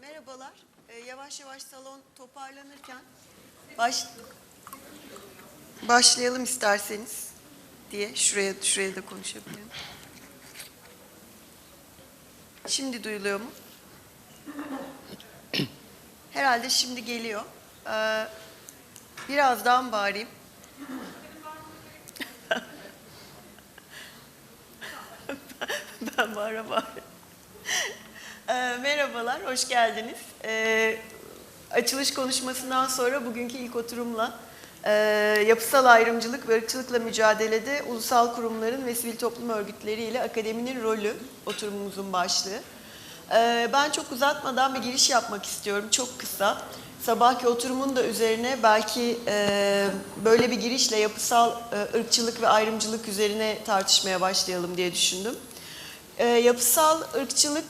Merhabalar. Yavaş yavaş salon toparlanırken başlayalım isterseniz diye şuraya da konuşabilirim. Şimdi duyuluyor mu? Herhalde şimdi geliyor. Birazdan bağırayım. Ben bağıra. Merhabalar, hoş geldiniz. Açılış konuşmasından sonra bugünkü ilk oturumla Yapısal Ayrımcılık ve Irkçılıkla Mücadelede Ulusal Kurumların ve Sivil Toplum Örgütleri ile Akademinin Rolü oturumumuzun başlığı. Ben çok uzatmadan bir giriş yapmak istiyorum, çok kısa. Sabahki oturumun da üzerine belki böyle bir girişle yapısal ırkçılık ve ayrımcılık üzerine tartışmaya başlayalım diye düşündüm. Yapısal ırkçılık,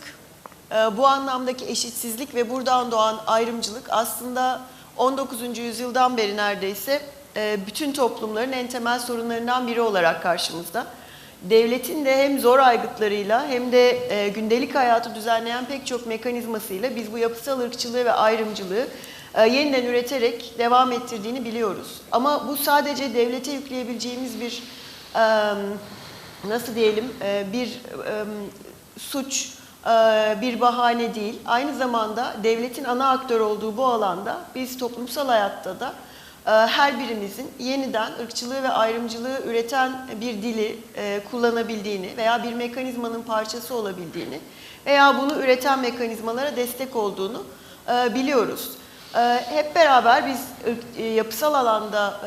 bu anlamdaki eşitsizlik ve buradan doğan ayrımcılık aslında 19. yüzyıldan beri neredeyse bütün toplumların en temel sorunlarından biri olarak karşımızda. Devletin de hem zor aygıtlarıyla hem de gündelik hayatı düzenleyen pek çok mekanizmasıyla biz bu yapısal ırkçılığı ve ayrımcılığı yeniden üreterek devam ettirdiğini biliyoruz. Ama bu sadece devlete yükleyebileceğimiz bir nasıl diyelim bir suç, bir bahane değil. Aynı zamanda devletin ana aktör olduğu bu alanda biz toplumsal hayatta da her birimizin yeniden ırkçılığı ve ayrımcılığı üreten bir dili kullanabildiğini veya bir mekanizmanın parçası olabildiğini veya bunu üreten mekanizmalara destek olduğunu biliyoruz. Hep beraber biz yapısal alanda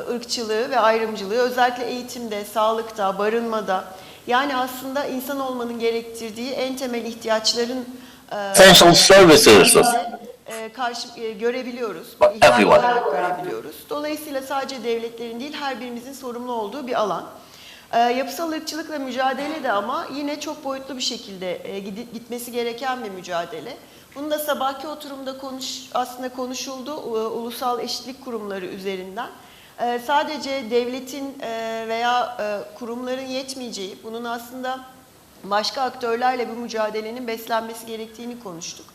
ırkçılığı ve ayrımcılığı özellikle eğitimde, sağlıkta, barınmada yani aslında insan olmanın gerektirdiği en temel ihtiyaçların essential services görebiliyoruz. Görebiliyoruz. Dolayısıyla sadece devletlerin değil her birimizin sorumlu olduğu bir alan. Yapısal ırkçılıkla mücadele de ama yine çok boyutlu bir şekilde gitmesi gereken bir mücadele. Bunu da sabahki oturumda aslında konuşuldu ulusal eşitlik kurumları üzerinden. Sadece devletin veya kurumların yetmeyeceği, bunun aslında başka aktörlerle bu mücadelenin beslenmesi gerektiğini konuştuk.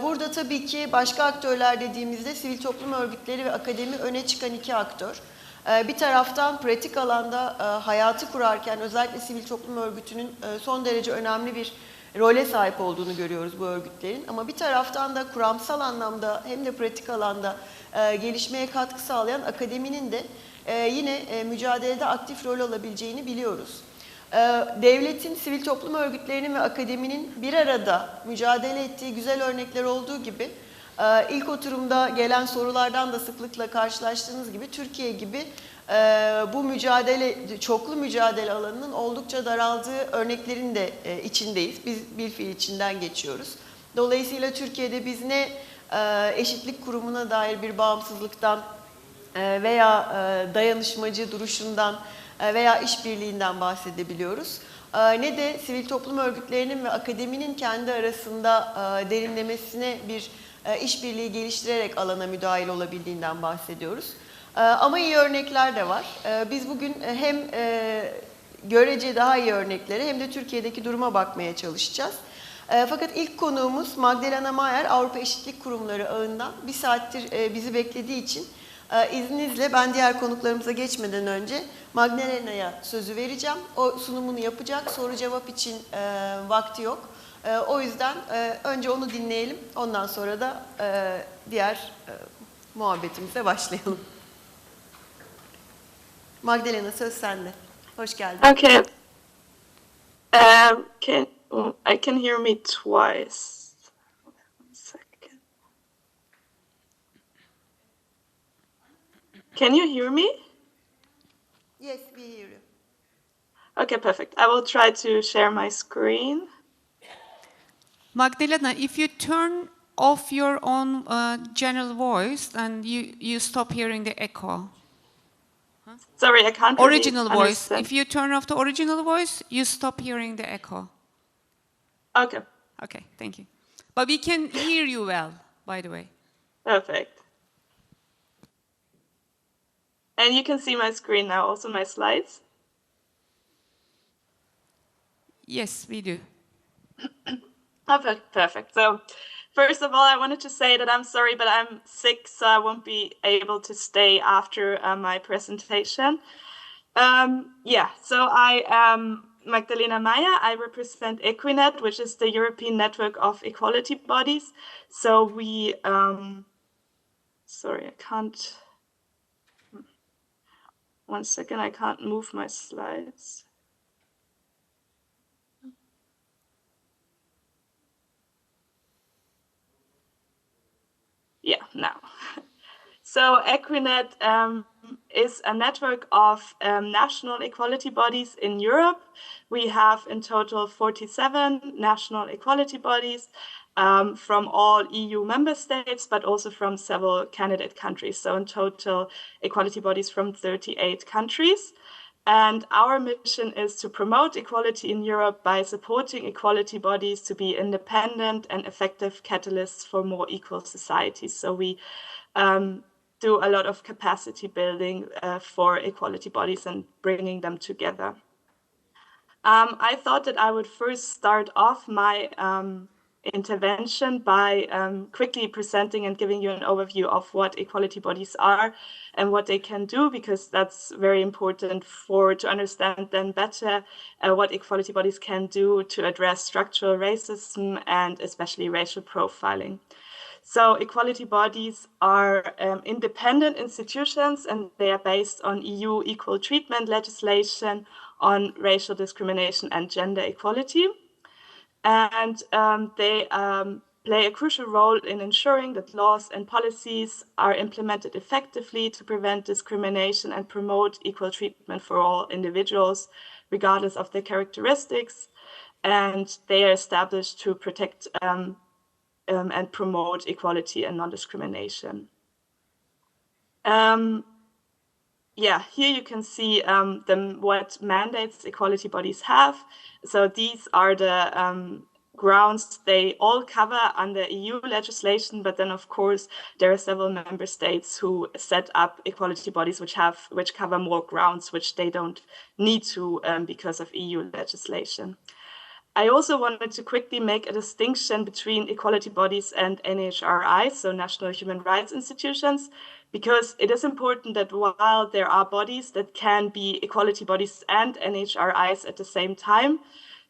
Burada tabii ki başka aktörler dediğimizde sivil toplum örgütleri ve akademi öne çıkan iki aktör. Bir taraftan pratik alanda hayatı kurarken özellikle sivil toplum örgütünün son derece önemli bir role sahip olduğunu görüyoruz bu örgütlerin. Ama bir taraftan da kuramsal anlamda hem de pratik alanda gelişmeye katkı sağlayan akademinin de yine mücadelede aktif rol alabileceğini biliyoruz. Devletin, sivil toplum örgütlerinin ve akademinin bir arada mücadele ettiği güzel örnekler olduğu gibi ilk oturumda gelen sorulardan da sıklıkla karşılaştığınız gibi Türkiye gibi bu çoklu mücadele alanının oldukça daraldığı örneklerin de içindeyiz. Biz bilfiil içinden geçiyoruz. Dolayısıyla Türkiye'de biz ne eşitlik kurumuna dair bir bağımsızlıktan veya dayanışmacı duruşundan veya işbirliğinden bahsedebiliyoruz. Ne de sivil toplum örgütlerinin ve akademinin kendi arasında derinlemesine bir işbirliği geliştirerek alana müdahil olabildiğinden bahsediyoruz. Ama iyi örnekler de var. Biz bugün hem görece daha iyi örneklere hem de Türkiye'deki duruma bakmaya çalışacağız. Fakat ilk konuğumuz Magdalena Maier, Avrupa Eşitlik Kurumları ağından bir saattir bizi beklediği için izninizle ben diğer konuklarımıza geçmeden önce Magdalena'ya sözü vereceğim. O sunumunu yapacak, soru cevap için vakti yok. O yüzden önce onu dinleyelim, ondan sonra da diğer muhabbetimize başlayalım. Magdalena söz sende. Hoş geldin. Okay. I can hear me twice. One second. Can you hear me? Yes, we hear you. Okay, perfect. I will try to share my screen. Magdalena, if you turn off your own general voice and you stop hearing the echo. Sorry, I can't Original really voice. understand. If you turn off the original voice, you stop hearing the echo. Okay, Okay, thank you. But we can hear you well, by the way. perfect. And you can see my screen now, also my slides. Yes, we do. Okay, perfect. So First of all, I wanted to say that I'm sorry, but I'm sick, so I won't be able to stay after my presentation. So I am Magdalena Maier. I represent EQUINET, which is the European Network of Equality Bodies. So we, sorry, I can't, one second, I can't move my slides. Yeah, now. So EQUINET is a network of national equality bodies in Europe. We have in total 47 national equality bodies from all EU member states, but also from several candidate countries. So in total, equality bodies from 38 countries. And our mission is to promote equality in Europe by supporting equality bodies to be independent and effective catalysts for more equal societies. So we do a lot of capacity building for equality bodies and bringing them together. I thought that I would first start off my intervention by quickly presenting and giving you an overview of what equality bodies are and what they can do, because that's very important to understand then better what equality bodies can do to address structural racism and especially racial profiling. So equality bodies are independent institutions, and they are based on EU equal treatment legislation on racial discrimination and gender equality. And they play a crucial role in ensuring that laws and policies are implemented effectively to prevent discrimination and promote equal treatment for all individuals, regardless of their characteristics. And they are established to protect and promote equality and non-discrimination. Here you can see what mandates equality bodies have. So these are the grounds they all cover under EU legislation, but then of course there are several member states who set up equality bodies which cover more grounds which they don't need to because of EU legislation. I also wanted to quickly make a distinction between equality bodies and NHRIs, so National Human Rights Institutions, because it is important that while there are bodies that can be equality bodies and NHRIs at the same time,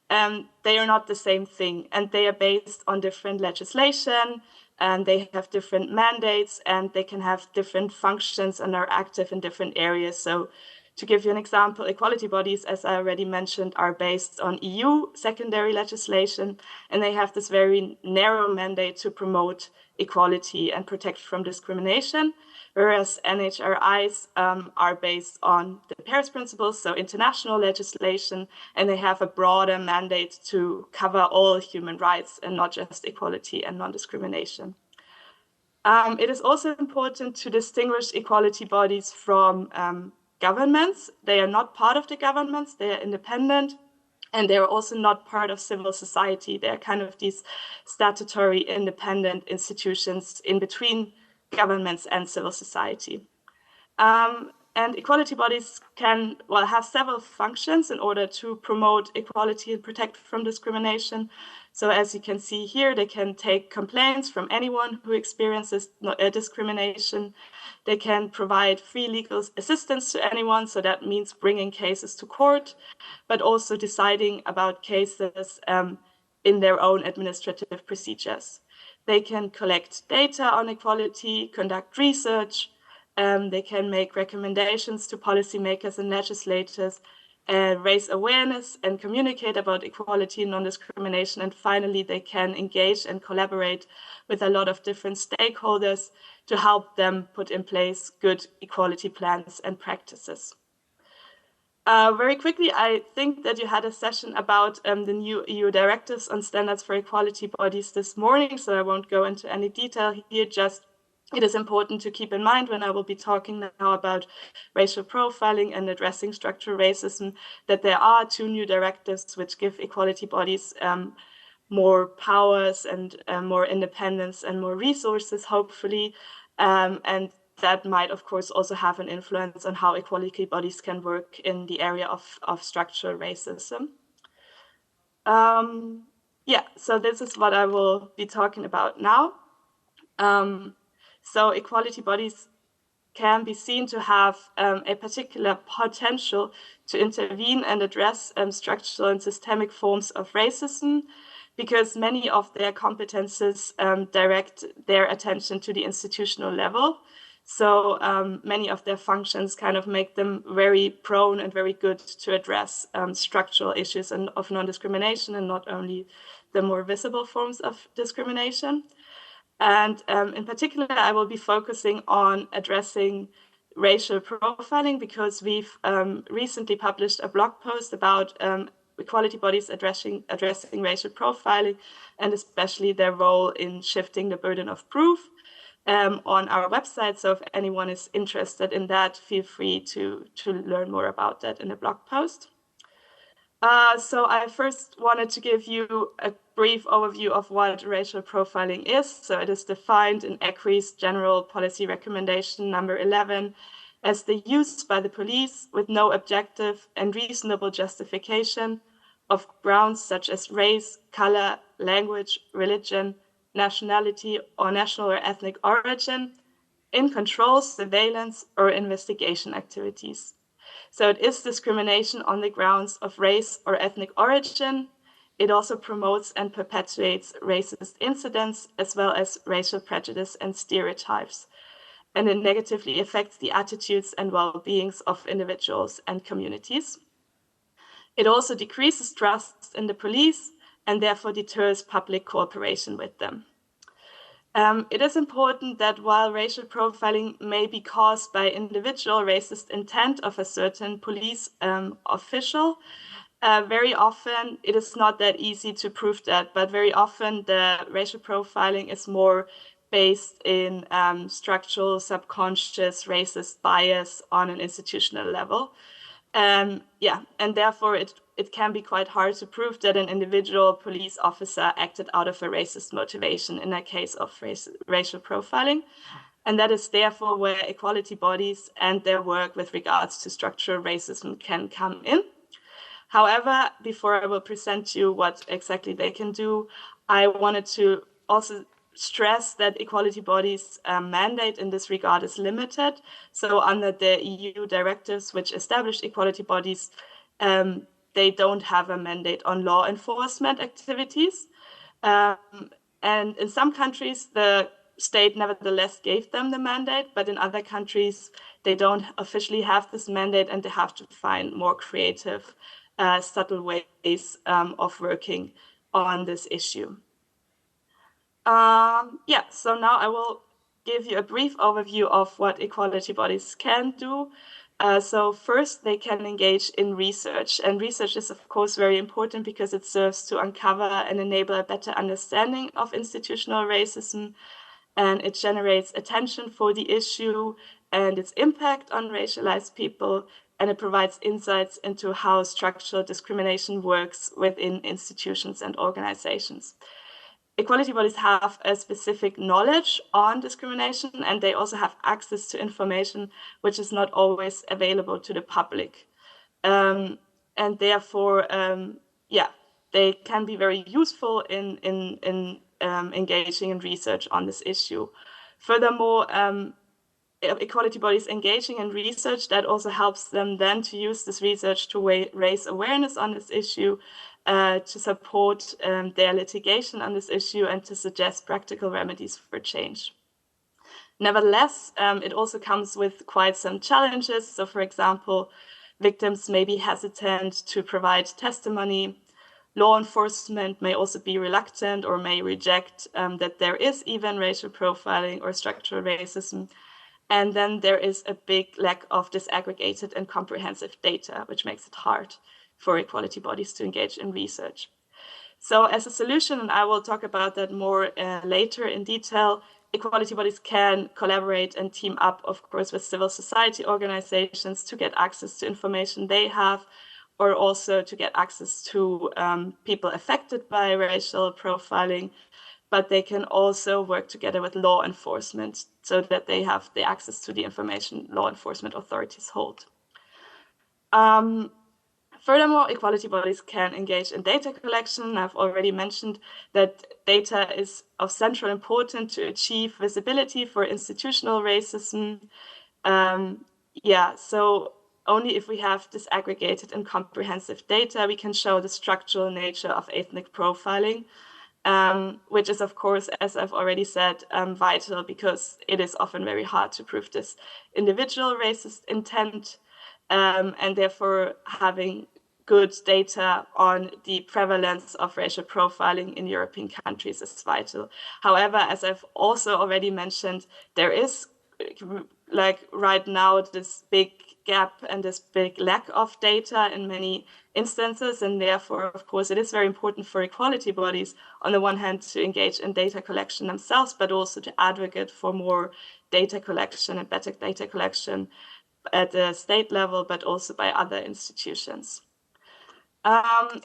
they are not the same thing, and they are based on different legislation, and they have different mandates, and they can have different functions and are active in different areas. So to give you an example, equality bodies, as I already mentioned, are based on EU secondary legislation, and they have this very narrow mandate to promote equality and protect from discrimination, whereas NHRIs are based on the Paris Principles, so international legislation, and they have a broader mandate to cover all human rights and not just equality and non-discrimination. It is also important to distinguish equality bodies from governments. They are not part of the governments, they are independent, and they are also not part of civil society. They are kind of these statutory independent institutions in between governments and civil society. And equality bodies can have several functions in order to promote equality and protect from discrimination. So as you can see here, they can take complaints from anyone who experiences discrimination. They can provide free legal assistance to anyone, so that means bringing cases to court, but also deciding about cases in their own administrative procedures. They can collect data on equality, conduct research, they can make recommendations to policymakers and legislators, raise awareness and communicate about equality and non-discrimination. And finally, they can engage and collaborate with a lot of different stakeholders to help them put in place good equality plans and practices. Very quickly, I think that you had a session about the new EU directives on standards for equality bodies this morning, so I won't go into any detail here, just it is important to keep in mind when I will be talking now about racial profiling and addressing structural racism, that there are two new directives which give equality bodies more powers and more independence and more resources, hopefully, and that might, of course, also have an influence on how equality bodies can work in the area of structural racism. Yeah, so this is what I will be talking about now. So equality bodies can be seen to have a particular potential to intervene and address structural and systemic forms of racism, because many of their competences direct their attention to the institutional level. So many of their functions kind of make them very prone and very good to address structural issues of non-discrimination, and not only the more visible forms of discrimination. And in particular, I will be focusing on addressing racial profiling, because we've recently published a blog post about equality bodies addressing racial profiling, and especially their role in shifting the burden of proof on our website. So if anyone is interested in that, feel free to learn more about that in the blog post. So I first wanted to give you a brief overview of what racial profiling is. So it is defined in EQUI's General Policy Recommendation number 11 as the use by the police with no objective and reasonable justification of grounds such as race, color, language, religion, nationality, or national or ethnic origin in control, surveillance, or investigation activities. So it is discrimination on the grounds of race or ethnic origin. It also promotes and perpetuates racist incidents, as well as racial prejudice and stereotypes. And it negatively affects the attitudes and well-beings of individuals and communities. It also decreases trust in the police and therefore deters public cooperation with them. It is important that while racial profiling may be caused by individual racist intent of a certain police official, very often it is not that easy to prove that, but very often the racial profiling is more based in structural, subconscious racist bias on an institutional level. And therefore it can be quite hard to prove that an individual police officer acted out of a racist motivation in a case of racial profiling. And that is therefore where equality bodies and their work with regards to structural racism can come in. However, before I will present you what exactly they can do, I wanted to also stress that equality bodies' mandate in this regard is limited. So under the EU directives which establish equality bodies, they don't have a mandate on law enforcement activities. And in some countries, the state nevertheless gave them the mandate, but in other countries, they don't officially have this mandate, and they have to find more creative, subtle ways of working on this issue. So now I will give you a brief overview of what equality bodies can do. So first, they can engage in research. And research is, of course, very important because it serves to uncover and enable a better understanding of institutional racism. And it generates attention for the issue and its impact on racialized people. And it provides insights into how structural discrimination works within institutions and organizations. Equality bodies have a specific knowledge on discrimination, and they also have access to information which is not always available to the public. And therefore, they can be very useful in engaging in research on this issue. Furthermore, equality bodies engaging in research, that also helps them then to use this research to raise awareness on this issue, to support their litigation on this issue, and to suggest practical remedies for change. Nevertheless, it also comes with quite some challenges. So, for example, victims may be hesitant to provide testimony. Law enforcement may also be reluctant or may reject that there is even racial profiling or structural racism. And then there is a big lack of disaggregated and comprehensive data, which makes it hard for equality bodies to engage in research. So as a solution, and I will talk about that more later in detail, equality bodies can collaborate and team up, of course, with civil society organizations to get access to information they have, or also to get access to people affected by racial profiling. But they can also work together with law enforcement so that they have the access to the information law enforcement authorities hold. Furthermore, equality bodies can engage in data collection. I've already mentioned that data is of central importance to achieve visibility for institutional racism. So only if we have disaggregated and comprehensive data, we can show the structural nature of ethnic profiling, which is, of course, as I've already said, vital because it is often very hard to prove this individual racist intent, and therefore having good data on the prevalence of racial profiling in European countries is vital. However, as I've also already mentioned, there is right now this big gap and this big lack of data in many instances, and therefore, of course, it is very important for equality bodies, on the one hand, to engage in data collection themselves, but also to advocate for more data collection and better data collection at the state level, but also by other institutions.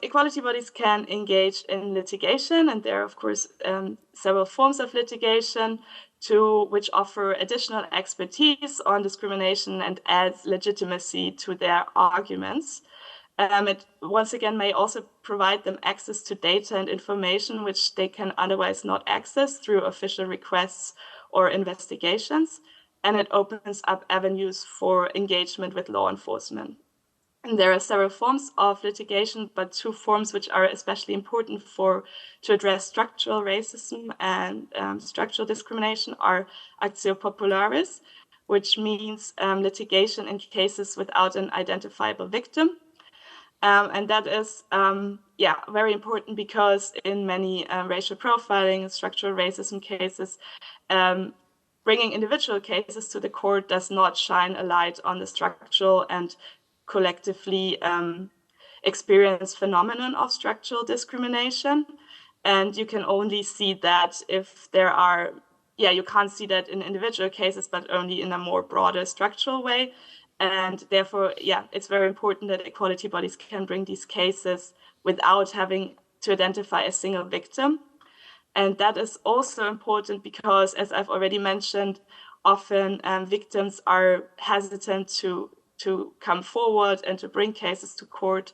Equality bodies can engage in litigation, and there are, of course, several forms of litigation which offer additional expertise on discrimination and adds legitimacy to their arguments. It once again may also provide them access to data and information which they can otherwise not access through official requests or investigations, and it opens up avenues for engagement with law enforcement. And there are several forms of litigation, but two forms which are especially important to address structural racism and structural discrimination are actio popularis, which means litigation in cases without an identifiable victim. And that is, very important because in many racial profiling and structural racism cases, bringing individual cases to the court does not shine a light on the structural and collectively experienced phenomenon of structural discrimination. And you can only see that if there are, you can't see that in individual cases, but only in a more broader structural way. And therefore, it's very important that equality bodies can bring these cases without having to identify a single victim. And that is also important because, as I've already mentioned, often victims are hesitant to come forward and to bring cases to court.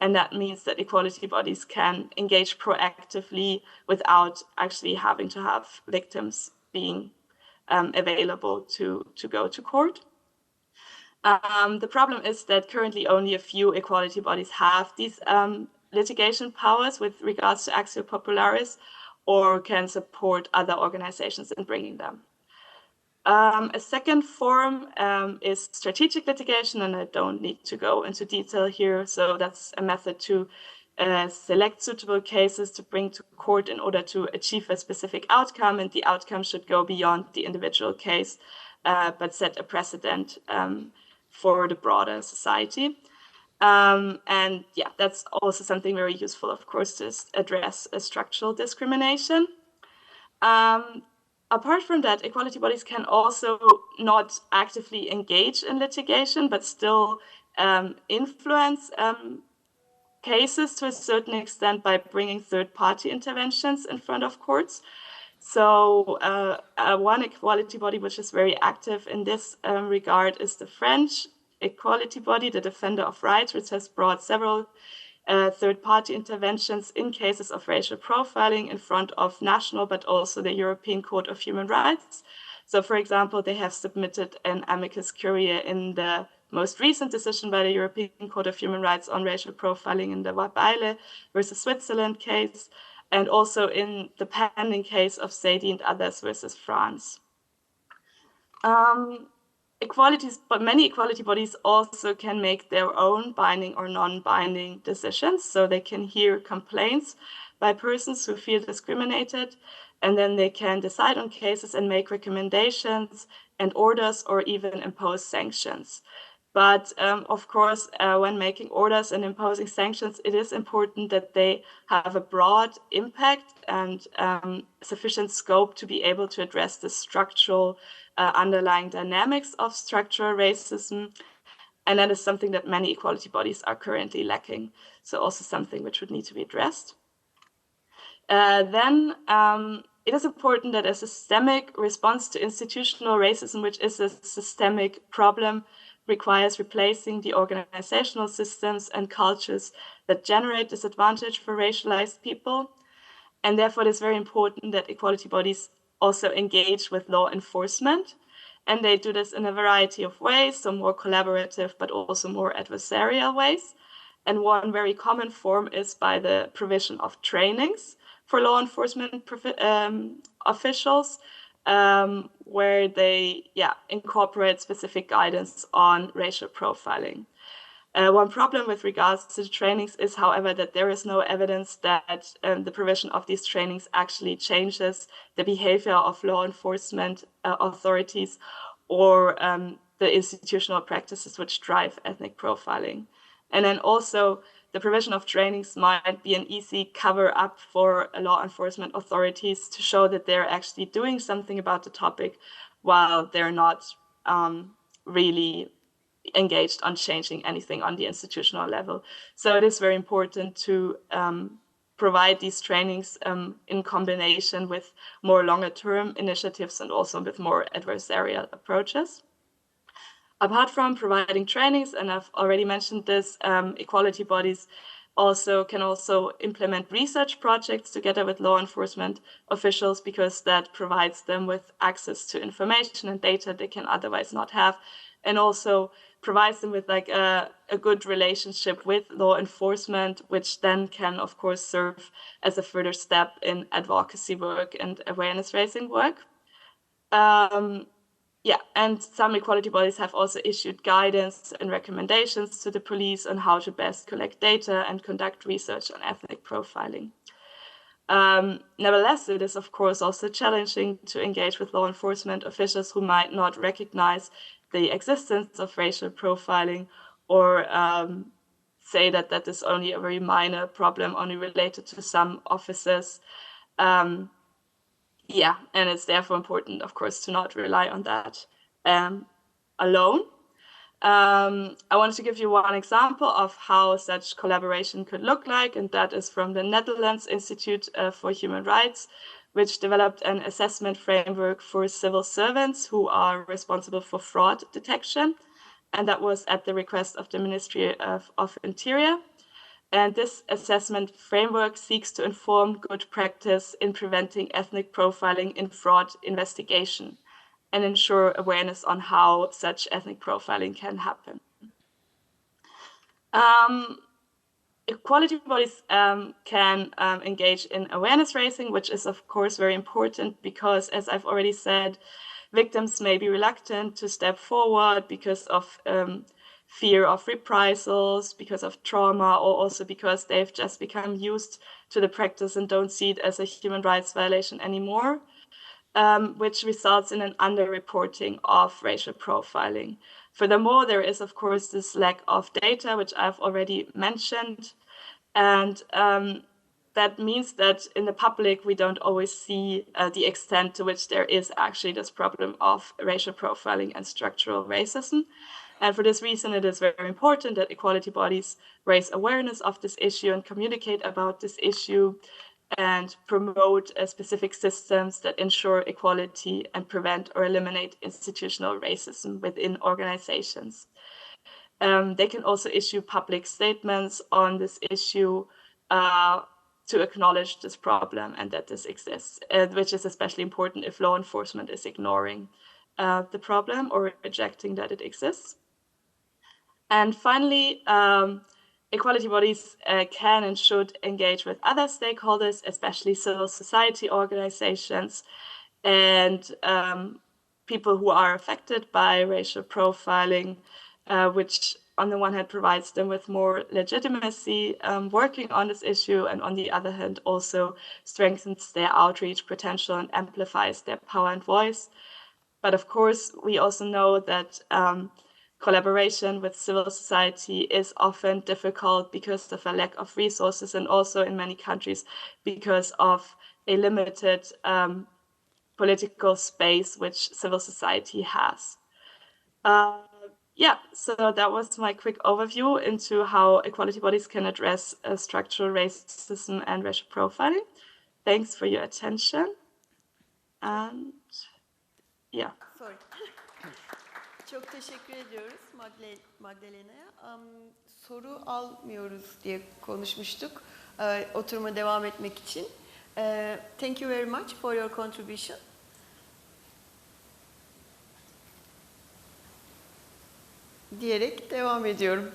And that means that equality bodies can engage proactively without actually having to have victims being available to go to court. The problem is that currently only a few equality bodies have these litigation powers with regards to actio popularis or can support other organizations in bringing them. A second form is strategic litigation, and I don't need to go into detail here. So that's a method to select suitable cases to bring to court in order to achieve a specific outcome, and the outcome should go beyond the individual case, but set a precedent for the broader society. And that's also something very useful, of course, to address structural discrimination. Apart from that, equality bodies can also not actively engage in litigation, but still influence cases to a certain extent by bringing third-party interventions in front of courts. So one equality body which is very active in this regard is the French equality body, the Defender of Rights, which has brought several third-party interventions in cases of racial profiling in front of national, but also the European Court of Human Rights. So, for example, they have submitted an amicus curiae in the most recent decision by the European Court of Human Rights on racial profiling in the Maier versus Switzerland case, and also in the pending case of Sadie and others versus France. But many equality bodies also can make their own binding or non-binding decisions. So they can hear complaints by persons who feel discriminated, and then they can decide on cases and make recommendations and orders or even impose sanctions. But of course, when making orders and imposing sanctions, it is important that they have a broad impact and sufficient scope to be able to address the structural underlying dynamics of structural racism. And that is something that many equality bodies are currently lacking. So also something which would need to be addressed. Then it is important that a systemic response to institutional racism, which is a systemic problem, requires replacing the organizational systems and cultures that generate disadvantage for racialized people. And therefore, it is very important that equality bodies also engage with law enforcement. And they do this in a variety of ways, some more collaborative, but also more adversarial ways. And one very common form is by the provision of trainings for law enforcement officials, where they incorporate specific guidance on racial profiling. One problem with regards to the trainings is, however, that there is no evidence that the provision of these trainings actually changes the behavior of law enforcement authorities or the institutional practices which drive ethnic profiling. And then also, the provision of trainings might be an easy cover-up for law enforcement authorities to show that they're actually doing something about the topic while they're not really engaged on changing anything on the institutional level. So it is very important to provide these trainings in combination with more longer-term initiatives and also with more adversarial approaches. Apart from providing trainings, and I've already mentioned this, equality bodies can also implement research projects together with law enforcement officials, because that provides them with access to information and data they can otherwise not have, and also provides them with like a good relationship with law enforcement, which then can, of course, serve as a further step in advocacy work and awareness raising work. And some equality bodies have also issued guidance and recommendations to the police on how to best collect data and conduct research on ethnic profiling. Nevertheless, it is, of course, also challenging to engage with law enforcement officials who might not recognize the existence of racial profiling or say that that is only a very minor problem, only related to some officers. And it's therefore important, of course, to not rely on that alone. I wanted to give you one example of how such collaboration could look like, and that is from the Netherlands Institute for Human Rights, which developed an assessment framework for civil servants who are responsible for fraud detection. And that was at the request of the Ministry of Interior. And this assessment framework seeks to inform good practice in preventing ethnic profiling in fraud investigation and ensure awareness on how such ethnic profiling can happen. Equality bodies can engage in awareness raising, which is, of course, very important because, as I've already said, victims may be reluctant to step forward because of fear of reprisals, because of trauma, or also because they've just become used to the practice and don't see it as a human rights violation anymore, which results in an underreporting of racial profiling. Furthermore, there is, of course, this lack of data, which I've already mentioned. And that means that in the public, we don't always see the extent to which there is actually this problem of racial profiling and structural racism. And for this reason, it is very important that equality bodies raise awareness of this issue and communicate about this issue and promote specific systems that ensure equality and prevent or eliminate institutional racism within organizations. They can also issue public statements on this issue to acknowledge this problem and that this exists, which is especially important if law enforcement is ignoring the problem or rejecting that it exists. And finally, equality bodies can and should engage with other stakeholders, especially civil society organizations and people who are affected by racial profiling, which on the one hand provides them with more legitimacy working on this issue, and on the other hand also strengthens their outreach potential and amplifies their power and voice. But of course, we also know that collaboration with civil society is often difficult because of a lack of resources, and also in many countries because of a limited political space which civil society has. So that was my quick overview into how equality bodies can address structural racism and racial profiling. Thanks for your attention. And Sorry. Çok teşekkür ediyoruz Magdalena'ya. Soru almıyoruz diye konuşmuştuk oturuma devam etmek için. Thank you very much for your contribution. Diyerek devam ediyorum.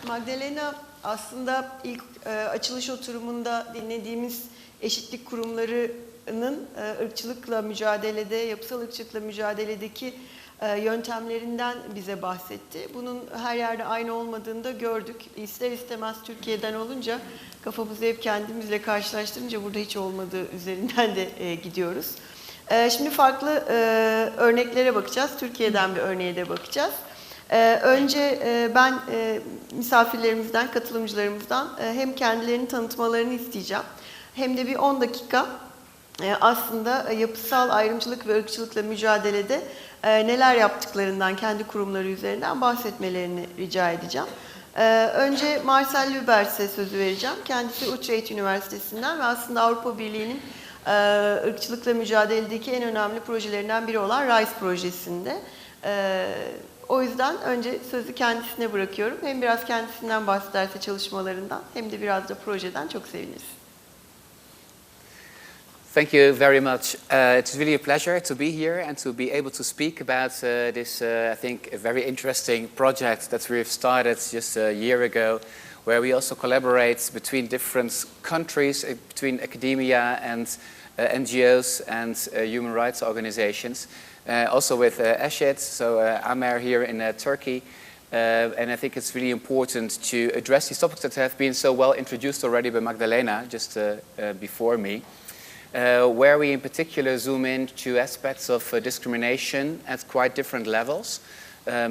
Magdalena aslında ilk açılış oturumunda dinlediğimiz eşitlik kurumlarının ırkçılıkla mücadelede, yapısal ırkçılıkla mücadeledeki yöntemlerinden bize bahsetti. Bunun her yerde aynı olmadığını da gördük. İster istemez Türkiye'den olunca kafamızı hep kendimizle karşılaştırınca burada hiç olmadığı üzerinden de gidiyoruz. Şimdi farklı örneklere bakacağız. Türkiye'den bir örneğe de bakacağız. Önce ben misafirlerimizden, katılımcılarımızdan hem kendilerini tanıtmalarını isteyeceğim. Hem de bir 10 dakika aslında yapısal ayrımcılık ve ırkçılıkla mücadelede neler yaptıklarından, kendi kurumları üzerinden bahsetmelerini rica edeceğim. Önce Marcel Lubbers'e sözü vereceğim. Kendisi Utrecht Üniversitesi'nden ve aslında Avrupa Birliği'nin ırkçılıkla mücadeledeki en önemli projelerinden biri olan RISE projesinde. O yüzden önce sözü kendisine bırakıyorum. Hem biraz kendisinden bahsederse çalışmalarından hem de biraz da projeden çok seviniriz. Thank you very much. It's really a pleasure to be here and to be able to speak about this, I think, a very interesting project that we've started just a year ago, where we also collaborate between different countries, between academia and NGOs and human rights organizations. Also with ESHIT, so Maier here in Turkey. And I think it's really important to address these topics that have been so well introduced already by Magdalena just before me. Where we in particular zoom in to aspects of discrimination at quite different levels.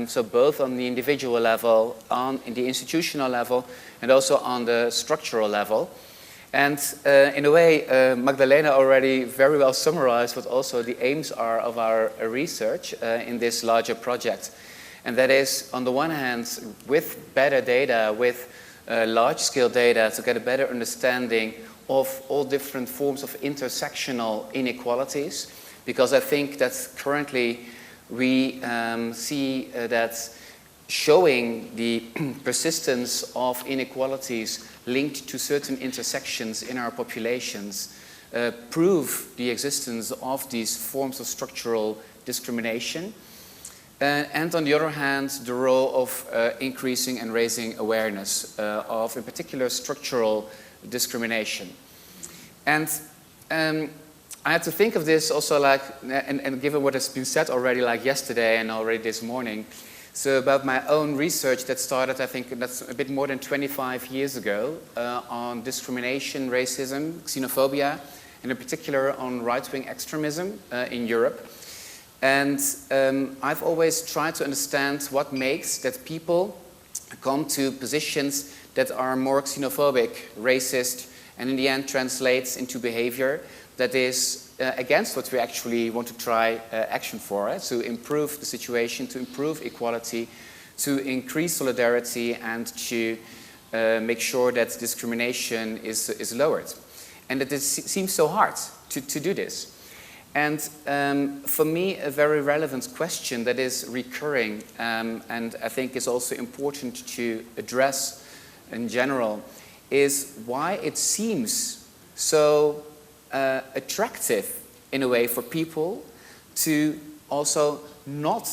So both on the individual level, on the institutional level, and also on the structural level. And in a way, Magdalena already very well summarized what also the aims are of our research in this larger project. And that is, on the one hand, with better data, with large-scale data, to get a better understanding of all different forms of intersectional inequalities, because I think that currently we see that showing the persistence of inequalities linked to certain intersections in our populations prove the existence of these forms of structural discrimination. And on the other hand, the role of increasing and raising awareness of, in particular, structural discrimination. And I had to think of this also like, and given what has been said already like yesterday and already this morning, so about my own research that started, I think that's a bit more than 25 years ago, on discrimination, racism, xenophobia, and in particular on right-wing extremism in Europe. And I've always tried to understand what makes that people come to positions that are more xenophobic, racist, and in the end translates into behavior that is against what we actually want to try action for, to improve the situation, to improve equality, to increase solidarity, and to make sure that discrimination is lowered. And that it seems so hard to do this. And for me, a very relevant question that is recurring and I think is also important to address in general is why it seems so attractive in a way for people to also not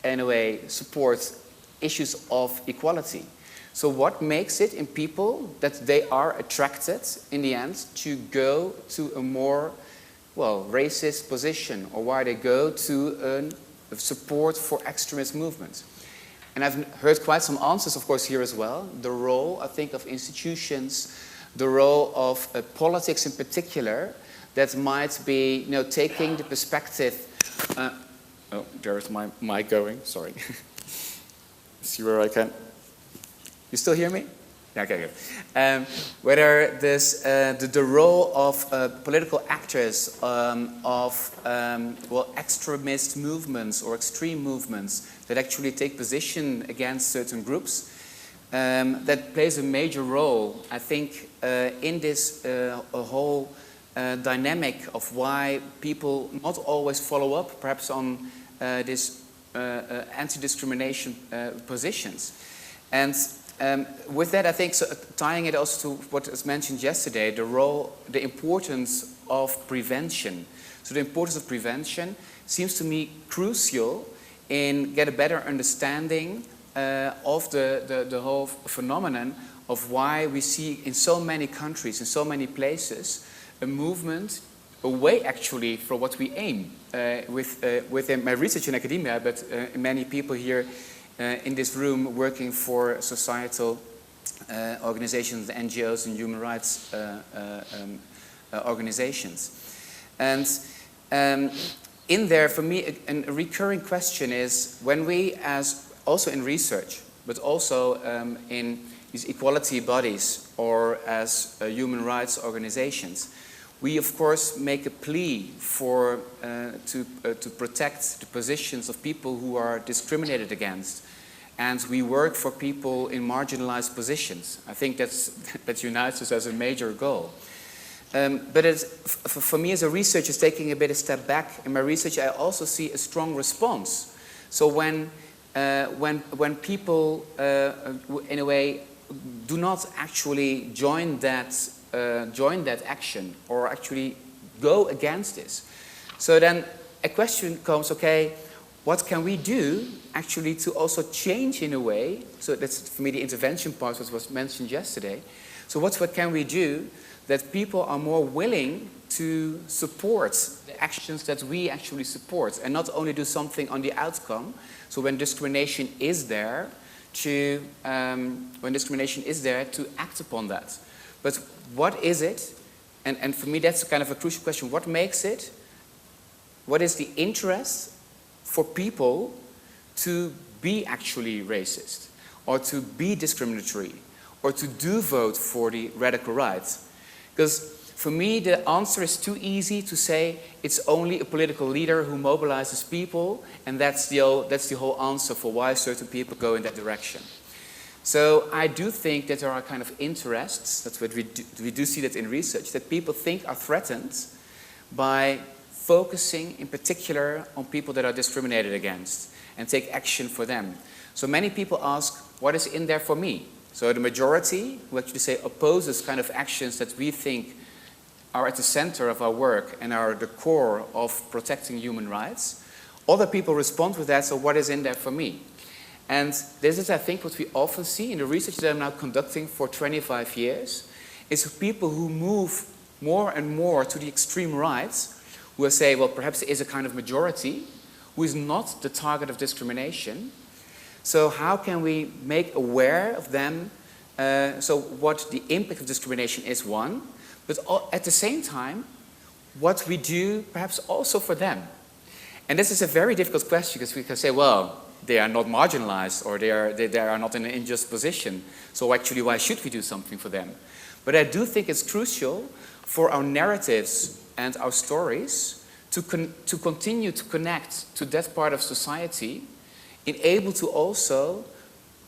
in a way support issues of equality. So what makes it in people that they are attracted in the end to go to a more, well, racist position, or why they go to a support for extremist movements? And I've heard quite some answers, of course, here as well. The role, I think, of institutions, the role of politics in particular, that might be, taking the perspective. Oh, there's my mic going. Sorry. See where I can. You still hear me? Okay, good. Whether this the role of political actors of extremist movements or extreme movements that actually take position against certain groups, that plays a major role, I think, in this whole dynamic of why people not always follow up, perhaps on this anti-discrimination positions. And with that, I think, so, tying it also to what was mentioned yesterday, the importance of prevention. So the importance of prevention seems to me crucial in get a better understanding of the whole phenomenon of why we see in so many countries, in so many places, a movement away actually from what we aim within my research in academia, but many people here in this room working for societal organizations, NGOs and human rights organizations. And in there, for me, a recurring question is when we, as also in research, but also in these equality bodies or as human rights organizations, we of course make a plea for to protect the positions of people who are discriminated against, and we work for people in marginalized positions. I think that unites us as a major goal. But for me as a researcher, taking a bit of step back in my research, I also see a strong response. So when people in a way do not actually join that action or actually go against this, so then a question comes: okay, what can we do actually to also change in a way? So that's for me the intervention part, which was mentioned yesterday. So what can we do that people are more willing to support the actions that we actually support, and not only do something on the outcome? So when discrimination is there, to act upon that. But what is it? And for me that's kind of a crucial question. What makes it? What is the interest for people to be actually racist, or to be discriminatory, or to do vote for the radical right? Because for me, the answer is too easy to say it's only a political leader who mobilizes people, and that's the whole answer for why certain people go in that direction. So I do think that there are kind of interests, that's what we do see that in research, that people think are threatened by focusing in particular on people that are discriminated against and take action for them. So many people ask, what is in there for me? So the majority, who actually say opposes kind of actions that we think are at the center of our work and are the core of protecting human rights, other people respond with that, so what is in there for me? And this is, I think, what we often see in the research that I'm now conducting for 25 years, is people who move more and more to the extreme right, who will say, well, perhaps there is a kind of majority who is not the target of discrimination. So how can we make aware of them, so what the impact of discrimination is, one, but at the same time, what we do perhaps also for them. And this is a very difficult question, because we can say, well, they are not marginalized, or they are not in an unjust position, so actually why should we do something for them? But I do think it's crucial for our narratives and our stories to continue to connect to that part of society, in able to also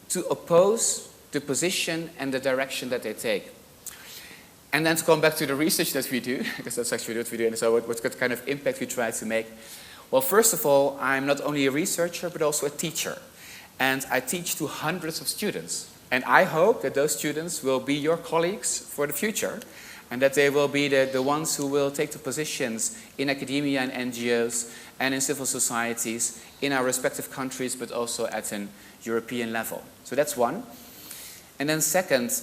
to oppose the position and the direction that they take. And then to come back to the research that we do, because that's actually what we do, and so what kind of impact we try to make. Well, first of all, I'm not only a researcher, but also a teacher. And I teach to hundreds of students. And I hope that those students will be your colleagues for the future, and that they will be the ones who will take the positions in academia and NGOs and in civil societies in our respective countries, but also at an European level. So that's one. And then second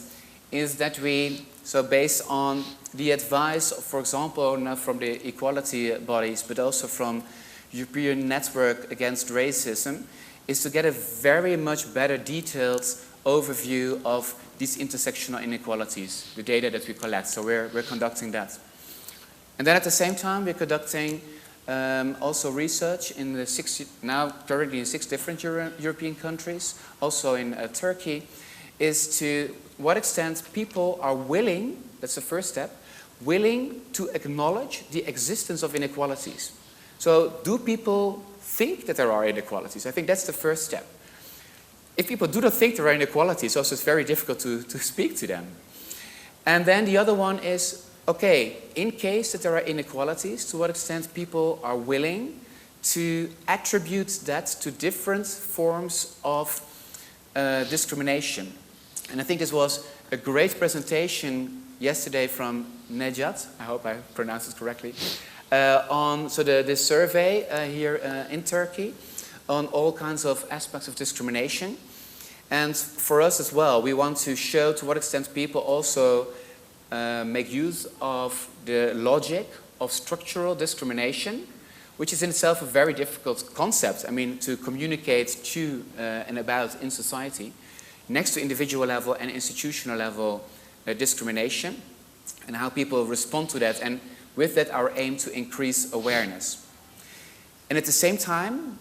is that we, so based on the advice, for example, not from the equality bodies, but also from European Network Against Racism, is to get a very much better detailed overview of these intersectional inequalities, the data that we collect. So we're conducting that. And then at the same time, we're conducting also research in now currently in 6 different European countries, also in Turkey, is to what extent people are willing, that's the first step, willing to acknowledge the existence of inequalities. So do people think that there are inequalities? I think that's the first step. If people do not think there are inequalities, also it's very difficult to speak to them. And then the other one is, okay, in case that there are inequalities, to what extent people are willing to attribute that to different forms of discrimination. And I think this was a great presentation yesterday from Nejat, I hope I pronounced it correctly, on the survey here in Turkey on all kinds of aspects of discrimination. And for us as well, we want to show to what extent people also make use of the logic of structural discrimination, which is in itself a very difficult concept, I mean, to communicate to and about in society, next to individual level and institutional level discrimination, and how people respond to that, and with that our aim to increase awareness. And at the same time,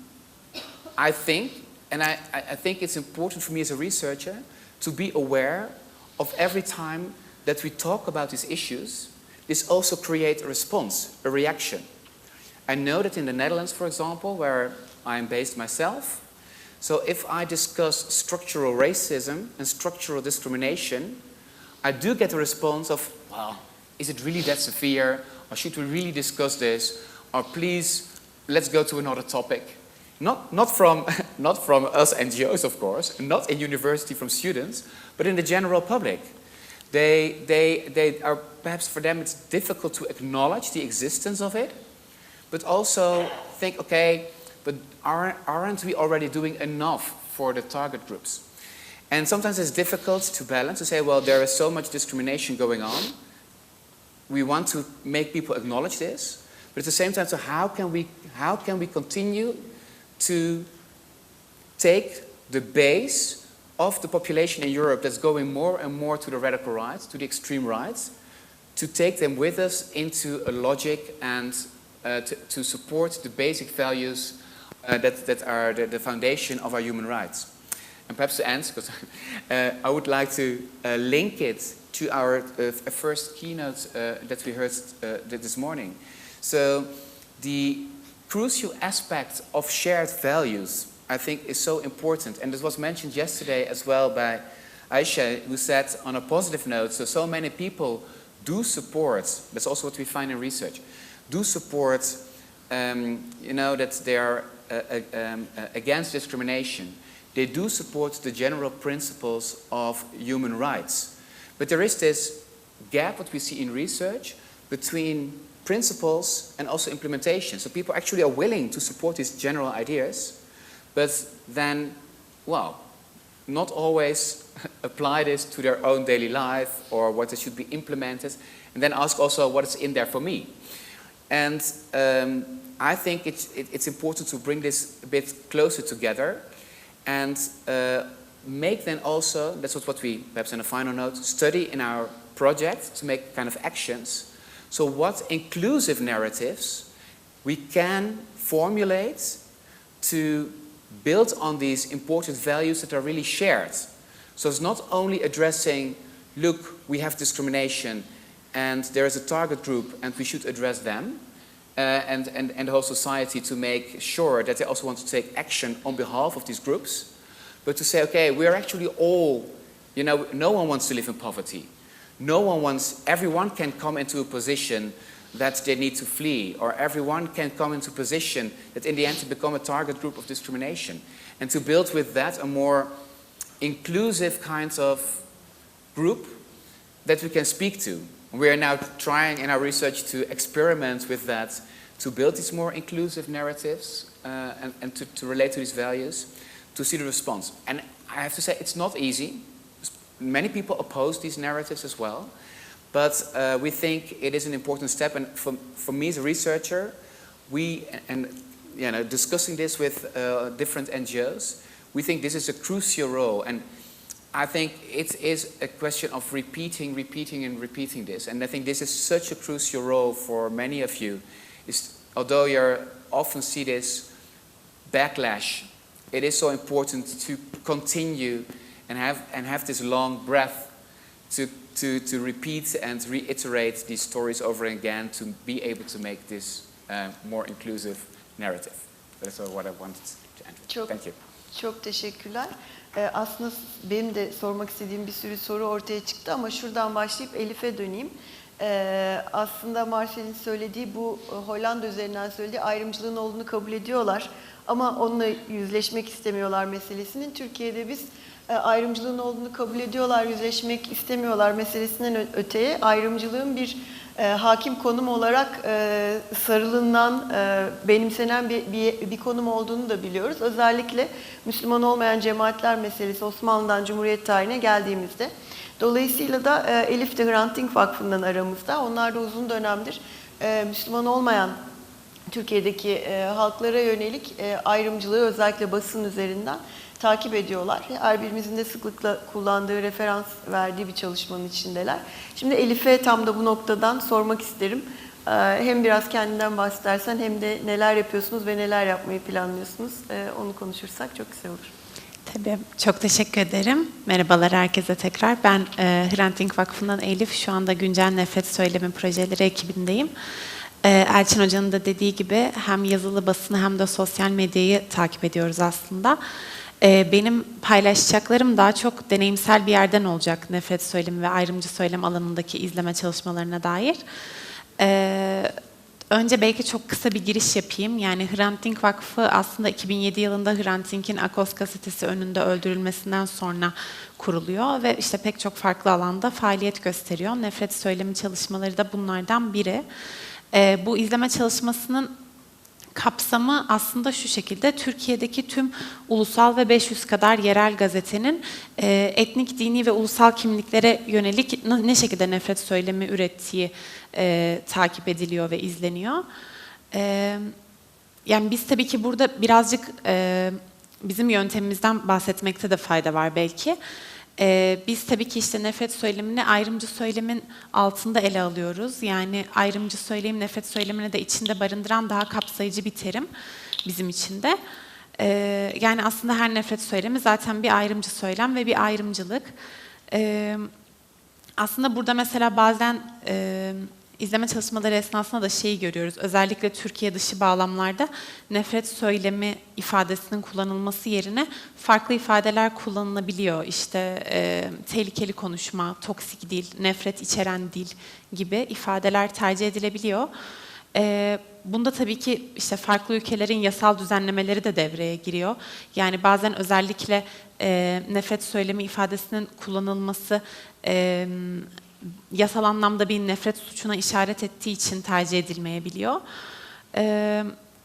I think it's important for me as a researcher to be aware of every time that we talk about these issues, this also creates a response, a reaction. I know that in the Netherlands, for example, where I'm based myself, so if I discuss structural racism and structural discrimination, I do get a response of, well, is it really that severe? Or should we really discuss this? Or please, let's go to another topic. Not from us NGOs, of course, not in university from students, but in the general public. They are, perhaps for them it's difficult to acknowledge the existence of it, but also think, okay, but aren't we already doing enough for the target groups? And sometimes it's difficult to balance, to say, well, there is so much discrimination going on. We want to make people acknowledge this, but at the same time, so how can we continue to take the base of the population in Europe that's going more and more to the radical right, to the extreme right, to take them with us into a logic and to support the basic values that are the foundation of our human rights. And perhaps to end, because I would like to link it to our first keynote that we heard this morning. So the crucial aspect of shared values, I think, is so important. And this was mentioned yesterday as well by Aisha, who said on a positive note, so many people do support, that's also what we find in research, do support, that they are against discrimination. They do support the general principles of human rights. But there is this gap, what we see in research, between principles and also implementation. So people actually are willing to support these general ideas, but then, well, not always apply this to their own daily life or what should be implemented, and then ask also what is in there for me. And I think it's important to bring this a bit closer together and make then also, that's what we, perhaps in a final note, study in our project to make kind of actions. So what inclusive narratives we can formulate to build on these important values that are really shared. So it's not only addressing, look, we have discrimination and there is a target group and we should address them, and the whole society to make sure that they also want to take action on behalf of these groups, but to say, okay, we are actually all, no one wants to live in poverty. Everyone can come into a position that they need to flee, or everyone can come into a position that in the end to become a target group of discrimination. And to build with that a more inclusive kind of group that we can speak to. We are now trying in our research to experiment with that, to build these more inclusive narratives and to relate to these values, to see the response. And I have to say, it's not easy. Many people oppose these narratives as well, but we think it is an important step. And for me as a researcher, discussing this with different NGOs, we think this is a crucial role. And I think it is a question of repeating this. And I think this is such a crucial role for many of you. Although you often see this backlash, it is so important to continue and have this long breath to repeat and reiterate these stories over and again to be able to make this more inclusive narrative. That's what I wanted to end with. Thank you. Çok teşekkürler. Aslında benim de sormak istediğim bir sürü soru ortaya çıktı ama şuradan başlayıp Elif'e döneyim. Aslında Marcel'in söylediği bu Hollanda üzerinden söylediği ayrımcılığın olduğunu kabul ediyorlar. Ama onunla yüzleşmek istemiyorlar meselesinin. Türkiye'de biz ayrımcılığın olduğunu kabul ediyorlar, yüzleşmek istemiyorlar meselesinden öteye ayrımcılığın bir hakim konum olarak sarılınan, benimsenen bir konum olduğunu da biliyoruz. Özellikle Müslüman olmayan cemaatler meselesi Osmanlı'dan Cumhuriyet tarihine geldiğimizde. Dolayısıyla da Elif de Hrant Dink Vakfı'ndan aramızda. Onlar da uzun dönemdir Müslüman olmayan Türkiye'deki halklara yönelik ayrımcılığı özellikle basın üzerinden takip ediyorlar. Her birimizin de sıklıkla kullandığı, referans verdiği bir çalışmanın içindeler. Şimdi Elif'e tam da bu noktadan sormak isterim. Hem biraz kendinden bahsedersen hem de neler yapıyorsunuz ve neler yapmayı planlıyorsunuz. Onu konuşursak çok güzel olur. Tabii, çok teşekkür ederim. Merhabalar herkese tekrar. Ben Hrant Dink Vakfı'ndan Elif. Şu anda güncel nefret söylemi projeleri ekibindeyim. Elçin Hoca'nın da dediği gibi hem yazılı basını hem de sosyal medyayı takip ediyoruz aslında. Benim paylaşacaklarım daha çok deneyimsel bir yerden olacak nefret söylemi ve ayrımcı söylem alanındaki izleme çalışmalarına dair. Önce belki çok kısa bir giriş yapayım. Yani Hrant Dink Vakfı aslında 2007 yılında Hrant Dink'in Akos gazetesi önünde öldürülmesinden sonra kuruluyor ve işte pek çok farklı alanda faaliyet gösteriyor. Nefret söylemi çalışmaları da bunlardan biri. Bu izleme çalışmasının kapsamı aslında şu şekilde: Türkiye'deki tüm ulusal ve 500 kadar yerel gazetenin etnik, dini ve ulusal kimliklere yönelik ne şekilde nefret söylemi ürettiği takip ediliyor ve izleniyor. Yani biz tabii ki burada birazcık bizim yöntemimizden bahsetmekte de fayda var belki. Biz tabii ki işte nefret söylemini ayrımcı söylemin altında ele alıyoruz. Yani ayrımcı söylem nefret söylemini de içinde barındıran daha kapsayıcı bir terim bizim için de. Yani aslında her nefret söylemi zaten bir ayrımcı söylem ve bir ayrımcılık. Aslında burada mesela bazen izleme çalışmaları esnasında da şeyi görüyoruz. Özellikle Türkiye dışı bağlamlarda nefret söylemi ifadesinin kullanılması yerine farklı ifadeler kullanılabiliyor. İşte tehlikeli konuşma, toksik dil, nefret içeren dil gibi ifadeler tercih edilebiliyor. Bunda tabii ki işte farklı ülkelerin yasal düzenlemeleri de devreye giriyor. Yani bazen özellikle nefret söylemi ifadesinin kullanılması yasal anlamda bir nefret suçuna işaret ettiği için tercih edilmeyebiliyor.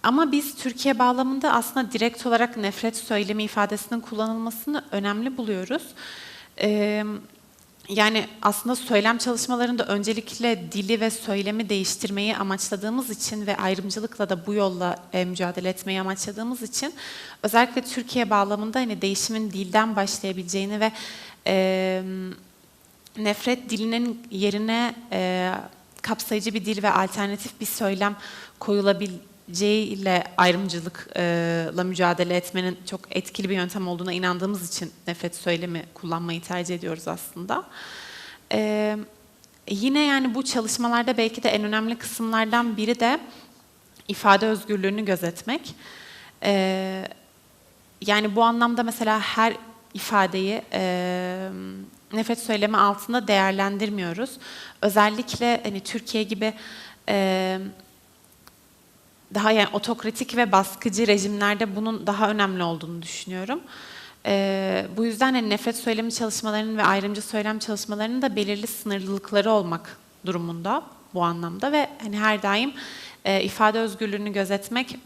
Ama biz Türkiye bağlamında aslında direkt olarak nefret söylemi ifadesinin kullanılmasını önemli buluyoruz. Yani aslında söylem çalışmalarında öncelikle dili ve söylemi değiştirmeyi amaçladığımız için ve ayrımcılıkla da bu yolla mücadele etmeyi amaçladığımız için özellikle Türkiye bağlamında hani değişimin dilden başlayabileceğini ve nefret dilinin yerine kapsayıcı bir dil ve alternatif bir söylem koyulabileceğiyle ayrımcılıkla mücadele etmenin çok etkili bir yöntem olduğuna inandığımız için nefret söylemi kullanmayı tercih ediyoruz aslında. Yine yani bu çalışmalarda belki de en önemli kısımlardan biri de ifade özgürlüğünü gözetmek. Yani bu anlamda mesela her ifadeyi nefret söylemi altında değerlendirmiyoruz. Özellikle hani Türkiye gibi daha yani otokratik ve baskıcı rejimlerde bunun daha önemli olduğunu düşünüyorum. Bu yüzden hani nefret söylemi çalışmalarının ve ayrımcı söylem çalışmalarının da belirli sınırlılıkları olmak durumunda bu anlamda ve hani her daim ifade özgürlüğünü gözetmek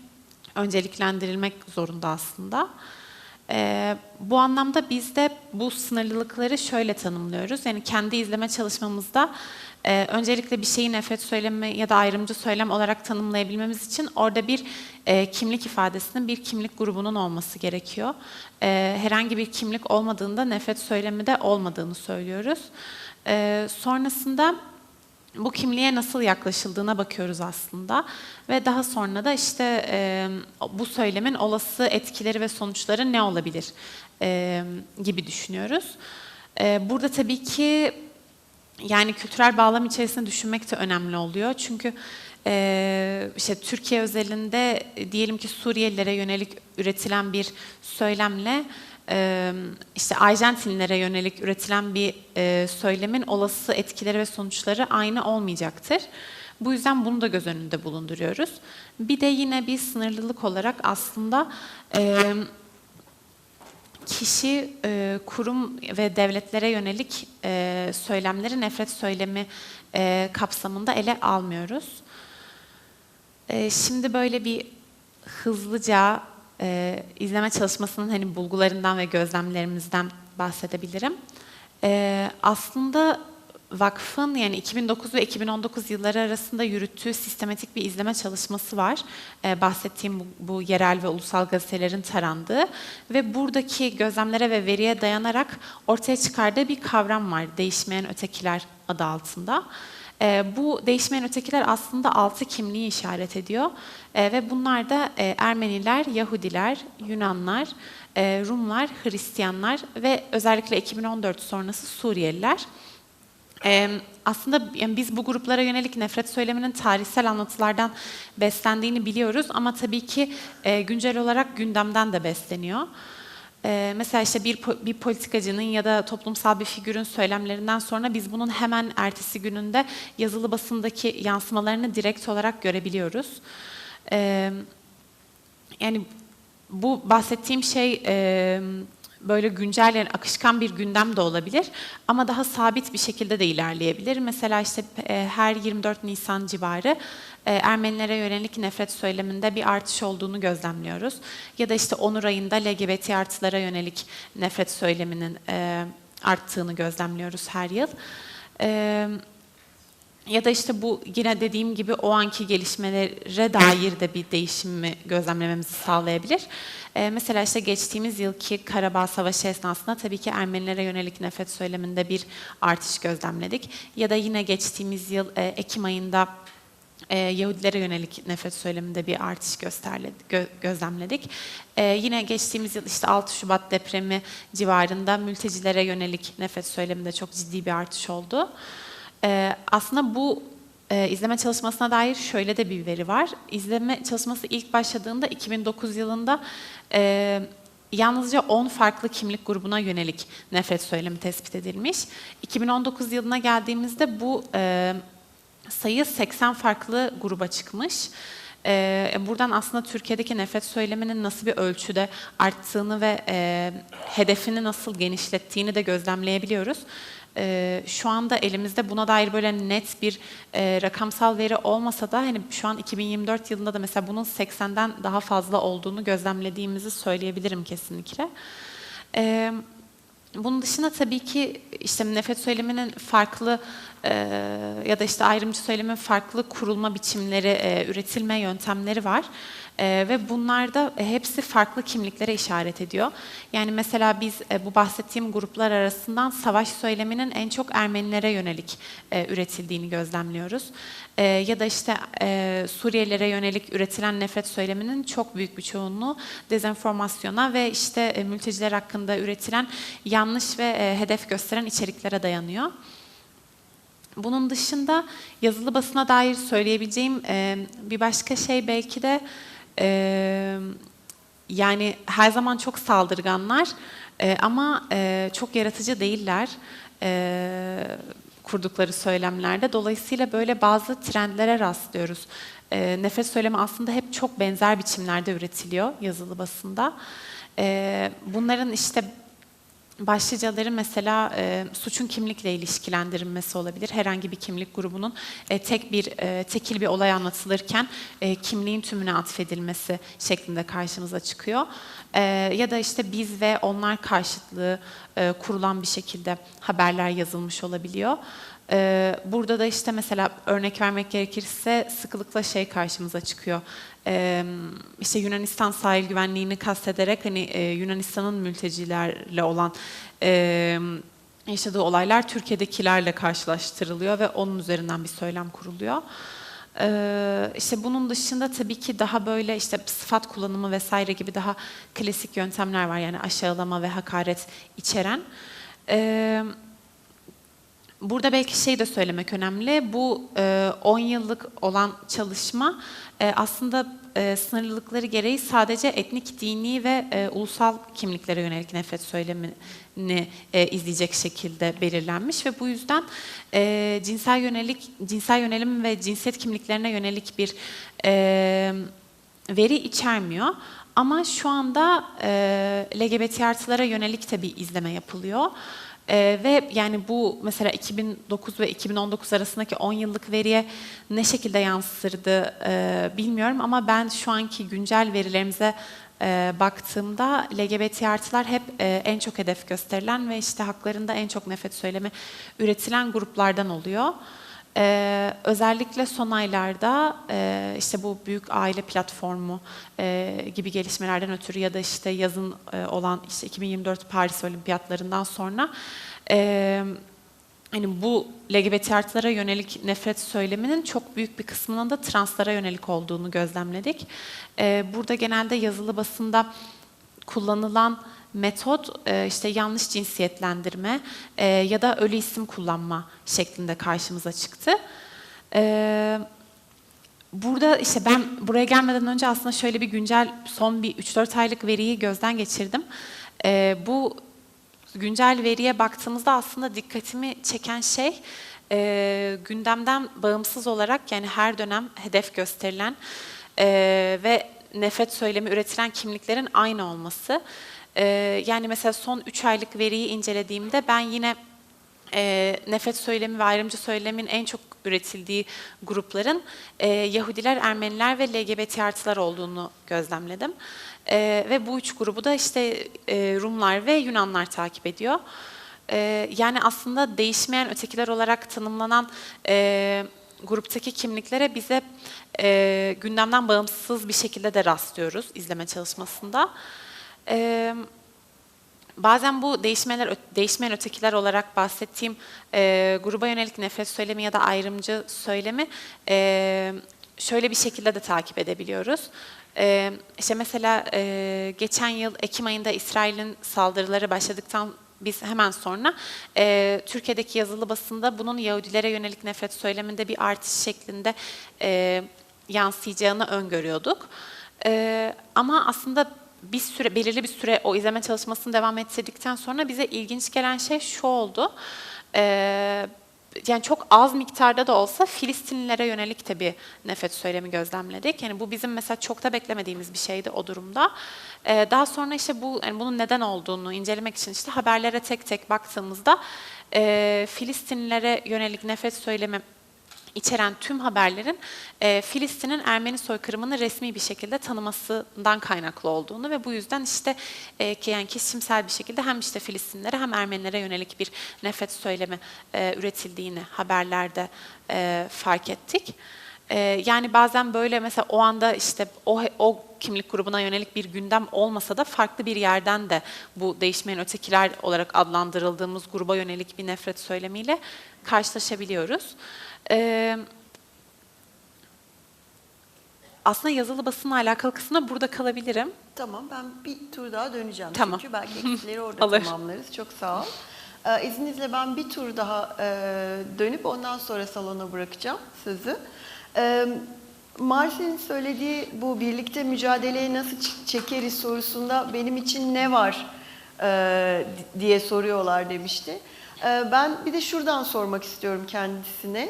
önceliklendirilmek zorunda aslında. Bu anlamda biz de bu sınırlılıkları şöyle tanımlıyoruz. Yani kendi izleme çalışmamızda öncelikle bir şeyi nefret söylemi ya da ayrımcı söylem olarak tanımlayabilmemiz için orada bir kimlik ifadesinin bir kimlik grubunun olması gerekiyor. Herhangi bir kimlik olmadığında nefret söylemi de olmadığını söylüyoruz. Sonrasında bu kimliğe nasıl yaklaşıldığına bakıyoruz aslında ve daha sonra da işte bu söylemin olası etkileri ve sonuçları ne olabilir gibi düşünüyoruz. Burada tabii ki yani kültürel bağlam içerisinde düşünmek de önemli oluyor. Çünkü işte Türkiye özelinde diyelim ki Suriyelilere yönelik üretilen bir söylemle işte Arjantinlilere yönelik üretilen bir söylemin olası etkileri ve sonuçları aynı olmayacaktır. Bu yüzden bunu da göz önünde bulunduruyoruz. Bir de yine bir sınırlılık olarak aslında kişi, kurum ve devletlere yönelik söylemleri nefret söylemi kapsamında ele almıyoruz. Şimdi böyle bir hızlıca izleme çalışmasının hani bulgularından ve gözlemlerimizden bahsedebilirim. Aslında Vakfın yani 2009 ve 2019 yılları arasında yürüttüğü sistematik bir izleme çalışması var. Bahsettiğim bu yerel ve ulusal gazetelerin tarandığı ve buradaki gözlemlere ve veriye dayanarak ortaya çıkardığı bir kavram var. Değişmeyen ötekiler adı altında. Bu değişmeyen ötekiler aslında 6 kimliği işaret ediyor. Ve bunlar da Ermeniler, Yahudiler, Yunanlar, Rumlar, Hristiyanlar ve özellikle 2014 sonrası Suriyeliler. Aslında yani biz bu gruplara yönelik nefret söyleminin tarihsel anlatılardan beslendiğini biliyoruz ama tabii ki güncel olarak gündemden de besleniyor. Mesela işte bir politikacının ya da toplumsal bir figürün söylemlerinden sonra biz bunun hemen ertesi gününde yazılı basındaki yansımalarını direkt olarak görebiliyoruz. Yani bu bahsettiğim şey böyle güncel, yani akışkan bir gündem de olabilir ama daha sabit bir şekilde de ilerleyebilir. Mesela işte her 24 Nisan civarı Ermenilere yönelik nefret söyleminde bir artış olduğunu gözlemliyoruz. Ya da işte Onur ayında LGBT artılara yönelik nefret söyleminin arttığını gözlemliyoruz her yıl. Ya da işte bu yine dediğim gibi o anki gelişmelere dair de bir değişimi gözlemlememizi sağlayabilir. Mesela işte geçtiğimiz yılki Karabağ Savaşı esnasında tabii ki Ermenilere yönelik nefret söyleminde bir artış gözlemledik. Ya da yine geçtiğimiz yıl Ekim ayında Yahudilere yönelik nefret söyleminde bir artış gözlemledik. Yine geçtiğimiz yıl işte 6 Şubat depremi civarında mültecilere yönelik nefret söyleminde çok ciddi bir artış oldu. Aslında bu izleme çalışmasına dair şöyle de bir veri var. İzleme çalışması ilk başladığında 2009 yılında yalnızca 10 farklı kimlik grubuna yönelik nefret söylemi tespit edilmiş. 2019 yılına geldiğimizde bu sayı 80 farklı gruba çıkmış. Buradan aslında Türkiye'deki nefret söyleminin nasıl bir ölçüde arttığını ve hedefini nasıl genişlettiğini de gözlemleyebiliyoruz. Şu anda elimizde buna dair böyle net bir rakamsal veri olmasa da hani şu an 2024 yılında da mesela bunun 80'den daha fazla olduğunu gözlemlediğimizi söyleyebilirim kesinlikle. Bunun dışında tabii ki işte nefret söyleminin farklı ya da işte ayrımcı söylemin farklı kurulma biçimleri, üretilme yöntemleri var. Ve bunlar da hepsi farklı kimliklere işaret ediyor. Yani mesela biz bu bahsettiğim gruplar arasından savaş söyleminin en çok Ermenilere yönelik üretildiğini gözlemliyoruz. Ya da işte Suriyelilere yönelik üretilen nefret söyleminin çok büyük bir çoğunluğu dezenformasyona ve işte mülteciler hakkında üretilen yanlış ve hedef gösteren içeriklere dayanıyor. Bunun dışında yazılı basına dair söyleyebileceğim bir başka şey belki de yani her zaman çok saldırganlar ama çok yaratıcı değiller kurdukları söylemlerde. Dolayısıyla böyle bazı trendlere rastlıyoruz. Nefret söylemi aslında hep çok benzer biçimlerde üretiliyor yazılı basında. Bunların işte başlıcaları mesela suçun kimlikle ilişkilendirilmesi olabilir. Herhangi bir kimlik grubunun tekil bir olay anlatılırken kimliğin tümüne atfedilmesi şeklinde karşımıza çıkıyor. Ya da işte biz ve onlar karşıtlığı kurulan bir şekilde haberler yazılmış olabiliyor. Burada da işte mesela örnek vermek gerekirse sıklıkla şey karşımıza çıkıyor. İşte Yunanistan sahil güvenliğini kastederek hani Yunanistan'ın mültecilerle olan yaşadığı olaylar Türkiye'dekilerle karşılaştırılıyor ve onun üzerinden bir söylem kuruluyor. İşte bunun dışında tabii ki daha böyle işte sıfat kullanımı vesaire gibi daha klasik yöntemler var. Yani aşağılama ve hakaret içeren. Burada belki şey de söylemek önemli. Bu 10 yıllık olan çalışma aslında sınırlılıkları gereği sadece etnik, dini ve ulusal kimliklere yönelik nefret söylemini izleyecek şekilde belirlenmiş ve bu yüzden cinsel yönelim ve cinsiyet kimliklerine yönelik bir veri içermiyor. Ama şu anda LGBT artılara yönelik de bir izleme yapılıyor. Ve yani bu mesela 2009 ve 2019 arasındaki 10 yıllık veriye ne şekilde yansırdı bilmiyorum ama ben şu anki güncel verilerimize baktığımda LGBT artılar hep en çok hedef gösterilen ve işte haklarında en çok nefret söylemi üretilen gruplardan oluyor. Özellikle son aylarda işte bu büyük aile platformu gibi gelişmelerden ötürü ya da işte yazın olan işte 2024 Paris Olimpiyatlarından sonra hani bu LGBT artılara yönelik nefret söyleminin çok büyük bir kısmının da translara yönelik olduğunu gözlemledik. Burada genelde yazılı basında kullanılan metot işte yanlış cinsiyetlendirme ya da ölü isim kullanma şeklinde karşımıza çıktı. Burada işte ben buraya gelmeden önce aslında şöyle bir güncel son bir 3-4 aylık veriyi gözden geçirdim. Bu güncel veriye baktığımızda aslında dikkatimi çeken şey gündemden bağımsız olarak yani her dönem hedef gösterilen ve nefret söylemi üretilen kimliklerin aynı olması. Yani mesela son 3 aylık veriyi incelediğimde ben yine nefret söylemi ve ayrımcı söylemin en çok üretildiği grupların Yahudiler, Ermeniler ve LGBT artılar olduğunu gözlemledim. Ve bu üç grubu da işte Rumlar ve Yunanlar takip ediyor. Yani aslında değişmeyen ötekiler olarak tanımlanan gruptaki kimliklere bize gündemden bağımsız bir şekilde de rastlıyoruz izleme çalışmasında. Bazen bu değişmeyen ötekiler olarak bahsettiğim gruba yönelik nefret söylemi ya da ayrımcı söylemi şöyle bir şekilde de takip edebiliyoruz. İşte mesela geçen yıl Ekim ayında İsrail'in saldırıları başladıktan biz hemen sonra Türkiye'deki yazılı basında bunun Yahudilere yönelik nefret söyleminde bir artış şeklinde yansıyacağını öngörüyorduk. Ama aslında belirli bir süre o izleme çalışmasını devam ettirdikten sonra bize ilginç gelen şey şu oldu. Yani çok az miktarda da olsa Filistinlilere yönelik de bir nefret söylemi gözlemledik. Yani bu bizim mesela çok da beklemediğimiz bir şeydi o durumda. Daha sonra işte yani bunun neden olduğunu incelemek için işte haberlere tek tek baktığımızda Filistinlilere yönelik nefret söylemi içeren tüm haberlerin Filistin'in Ermeni soykırımını resmi bir şekilde tanımasından kaynaklı olduğunu ve bu yüzden işte yani kesişimsel bir şekilde hem işte Filistinlilere hem Ermenilere yönelik bir nefret söylemi üretildiğini haberlerde fark ettik. Yani bazen böyle mesela o anda işte o kimlik grubuna yönelik bir gündem olmasa da farklı bir yerden de bu değişmeyen ötekiler olarak adlandırıldığımız gruba yönelik bir nefret söylemiyle karşılaşabiliyoruz. Aslında yazılı basınla alakalı kısmına burada kalabilirim. Tamam, ben bir tur daha döneceğim. Tamam. Çünkü belki eksikleri orada tamamlarız. Çok sağ ol. İzninizle ben bir tur daha dönüp ondan sonra salona bırakacağım sözü. Marcel'in söylediği bu birlikte mücadeleye nasıl çekeriz sorusunda benim için ne var diye soruyorlar demişti. Ben bir de şuradan sormak istiyorum kendisine.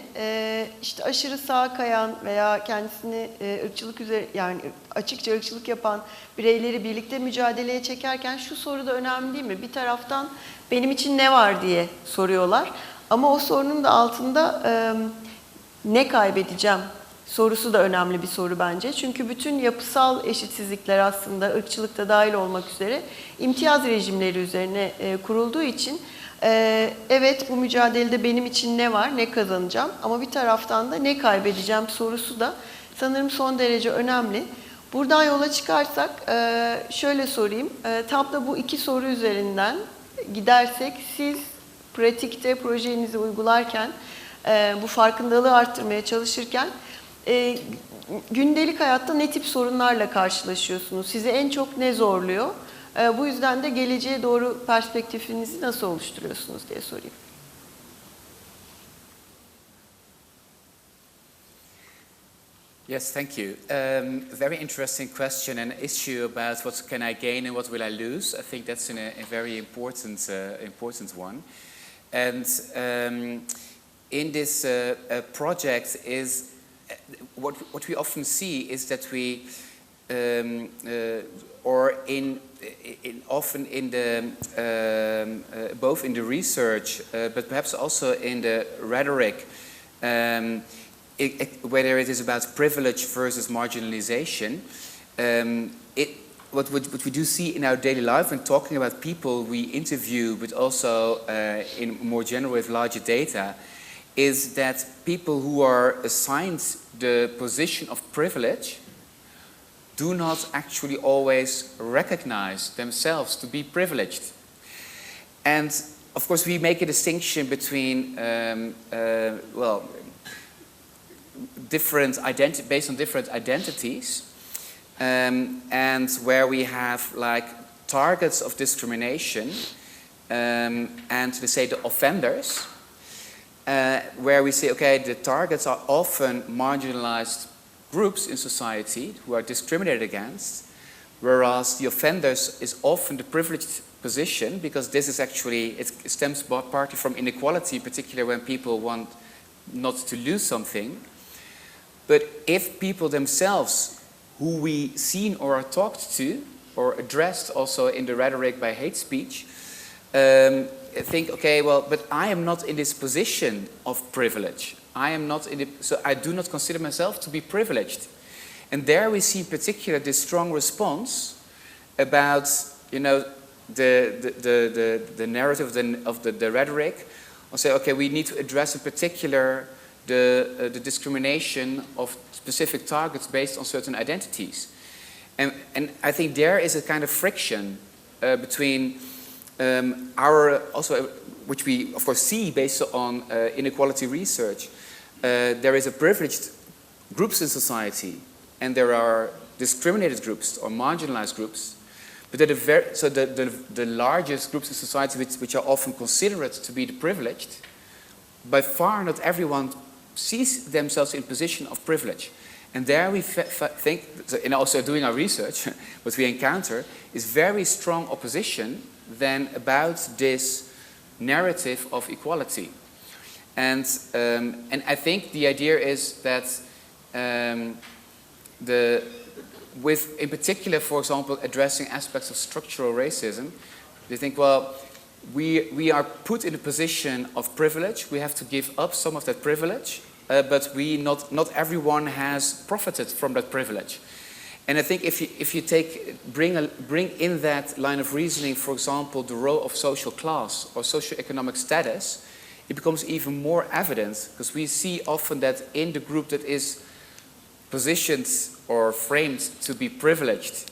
İşte aşırı sağa kayan veya kendisini ırkçılık üzere yani açıkça ırkçılık yapan bireyleri birlikte mücadeleye çekerken şu soru da önemli değil mi? Bir taraftan benim için ne var diye soruyorlar. Ama o sorunun da altında ne kaybedeceğim sorusu da önemli bir soru bence. Çünkü bütün yapısal eşitsizlikler aslında ırkçılıkta dahil olmak üzere imtiyaz rejimleri üzerine kurulduğu için evet bu mücadelede benim için ne var, ne kazanacağım ama bir taraftan da ne kaybedeceğim sorusu da sanırım son derece önemli. Buradan yola çıkarsak şöyle sorayım, tam da bu iki soru üzerinden gidersek siz pratikte projenizi uygularken, bu farkındalığı arttırmaya çalışırken gündelik hayatta ne tip sorunlarla karşılaşıyorsunuz? Sizi en çok ne zorluyor? Bu yüzden de geleceğe doğru perspektifinizi nasıl oluşturuyorsunuz diye sorayım. Yes, thank you. Very interesting question and issue about what can I gain and what will I lose. I think that's a very important one. And in this project is what we often see is that we often in the both in the research but perhaps also in the rhetoric. Whether it is about privilege versus marginalization, what we do see in our daily life when talking about people we interview, but also in more general with larger data, is that people who are assigned the position of privilege do not actually always recognize themselves to be privileged. And of course we make a distinction between, based on different identities, and where we have like targets of discrimination, and we say the offenders, where we say, okay, the targets are often marginalized groups in society who are discriminated against, whereas the offenders is often the privileged position, because this is actually, it stems partly from inequality, particularly when people want not to lose something. But if people themselves, who we seen or are talked to, or addressed also in the rhetoric by hate speech, think, okay, well, but I am not in this position of privilege. So I do not consider myself to be privileged. And there we see in particular this strong response about, you know, the narrative of the rhetoric. I'll say, okay, we need to address in particular the discrimination of specific targets based on certain identities. And I think there is a kind of friction between which we of course see based on inequality research. There is a privileged groups in society, and there are discriminated groups or marginalized groups. But the largest groups in society which are often considered to be the privileged, by far not everyone sees themselves in position of privilege. And there we think, and also doing our research, what we encounter is very strong opposition then about this narrative of equality. And I think the idea is that with, in particular, for example, addressing aspects of structural racism, they think, well, we are put in a position of privilege. We have to give up some of that privilege, but not everyone has profited from that privilege. And I think if you bring in that line of reasoning, for example, the role of social class or socioeconomic status, it becomes even more evident, because we see often that in the group that is positioned or framed to be privileged,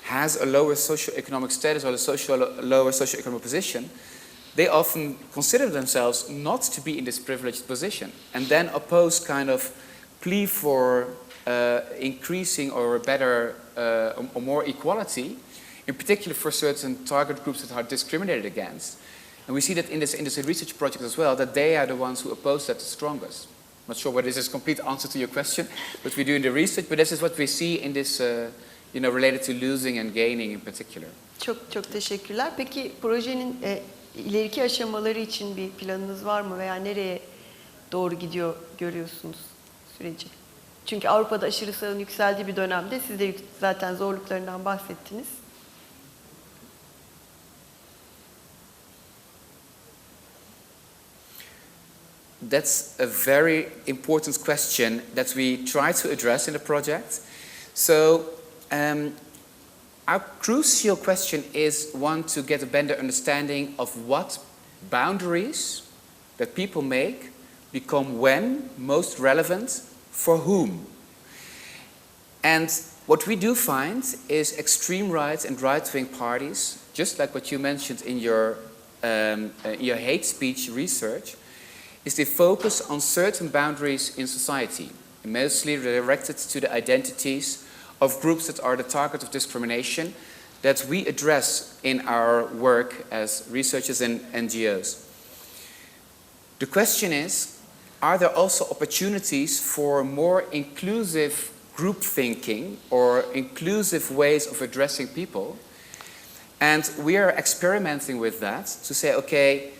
has a lower socioeconomic status or a lower socioeconomic position, they often consider themselves not to be in this privileged position, and then oppose kind of plea for increasing or better or more equality, in particular for certain target groups that are discriminated against. And we see that in this research project as well, that they are the ones who oppose that the strongest. I'm not sure whether this is a complete answer to your question, but we do in the research, but this is what we see in this, related to losing and gaining in particular. Çok teşekkürler. Peki projenin ileriki aşamaları için bir planınız var mı veya nereye doğru gidiyor görüyorsunuz süreci? Çünkü Avrupa'da aşırı sağın yükseldiği bir dönemde siz de zaten zorluklarından bahsettiniz. That's a very important question that we try to address in the project. So our crucial question is one to get a better understanding of what boundaries that people make become when most relevant for whom. And what we do find is extreme right and right-wing parties, just like what you mentioned in your hate speech research, is they focus on certain boundaries in society, mostly directed to the identities of groups that are the target of discrimination that we address in our work as researchers and NGOs. The question is, are there also opportunities for more inclusive group thinking or inclusive ways of addressing people. And we are experimenting with that to say, okay,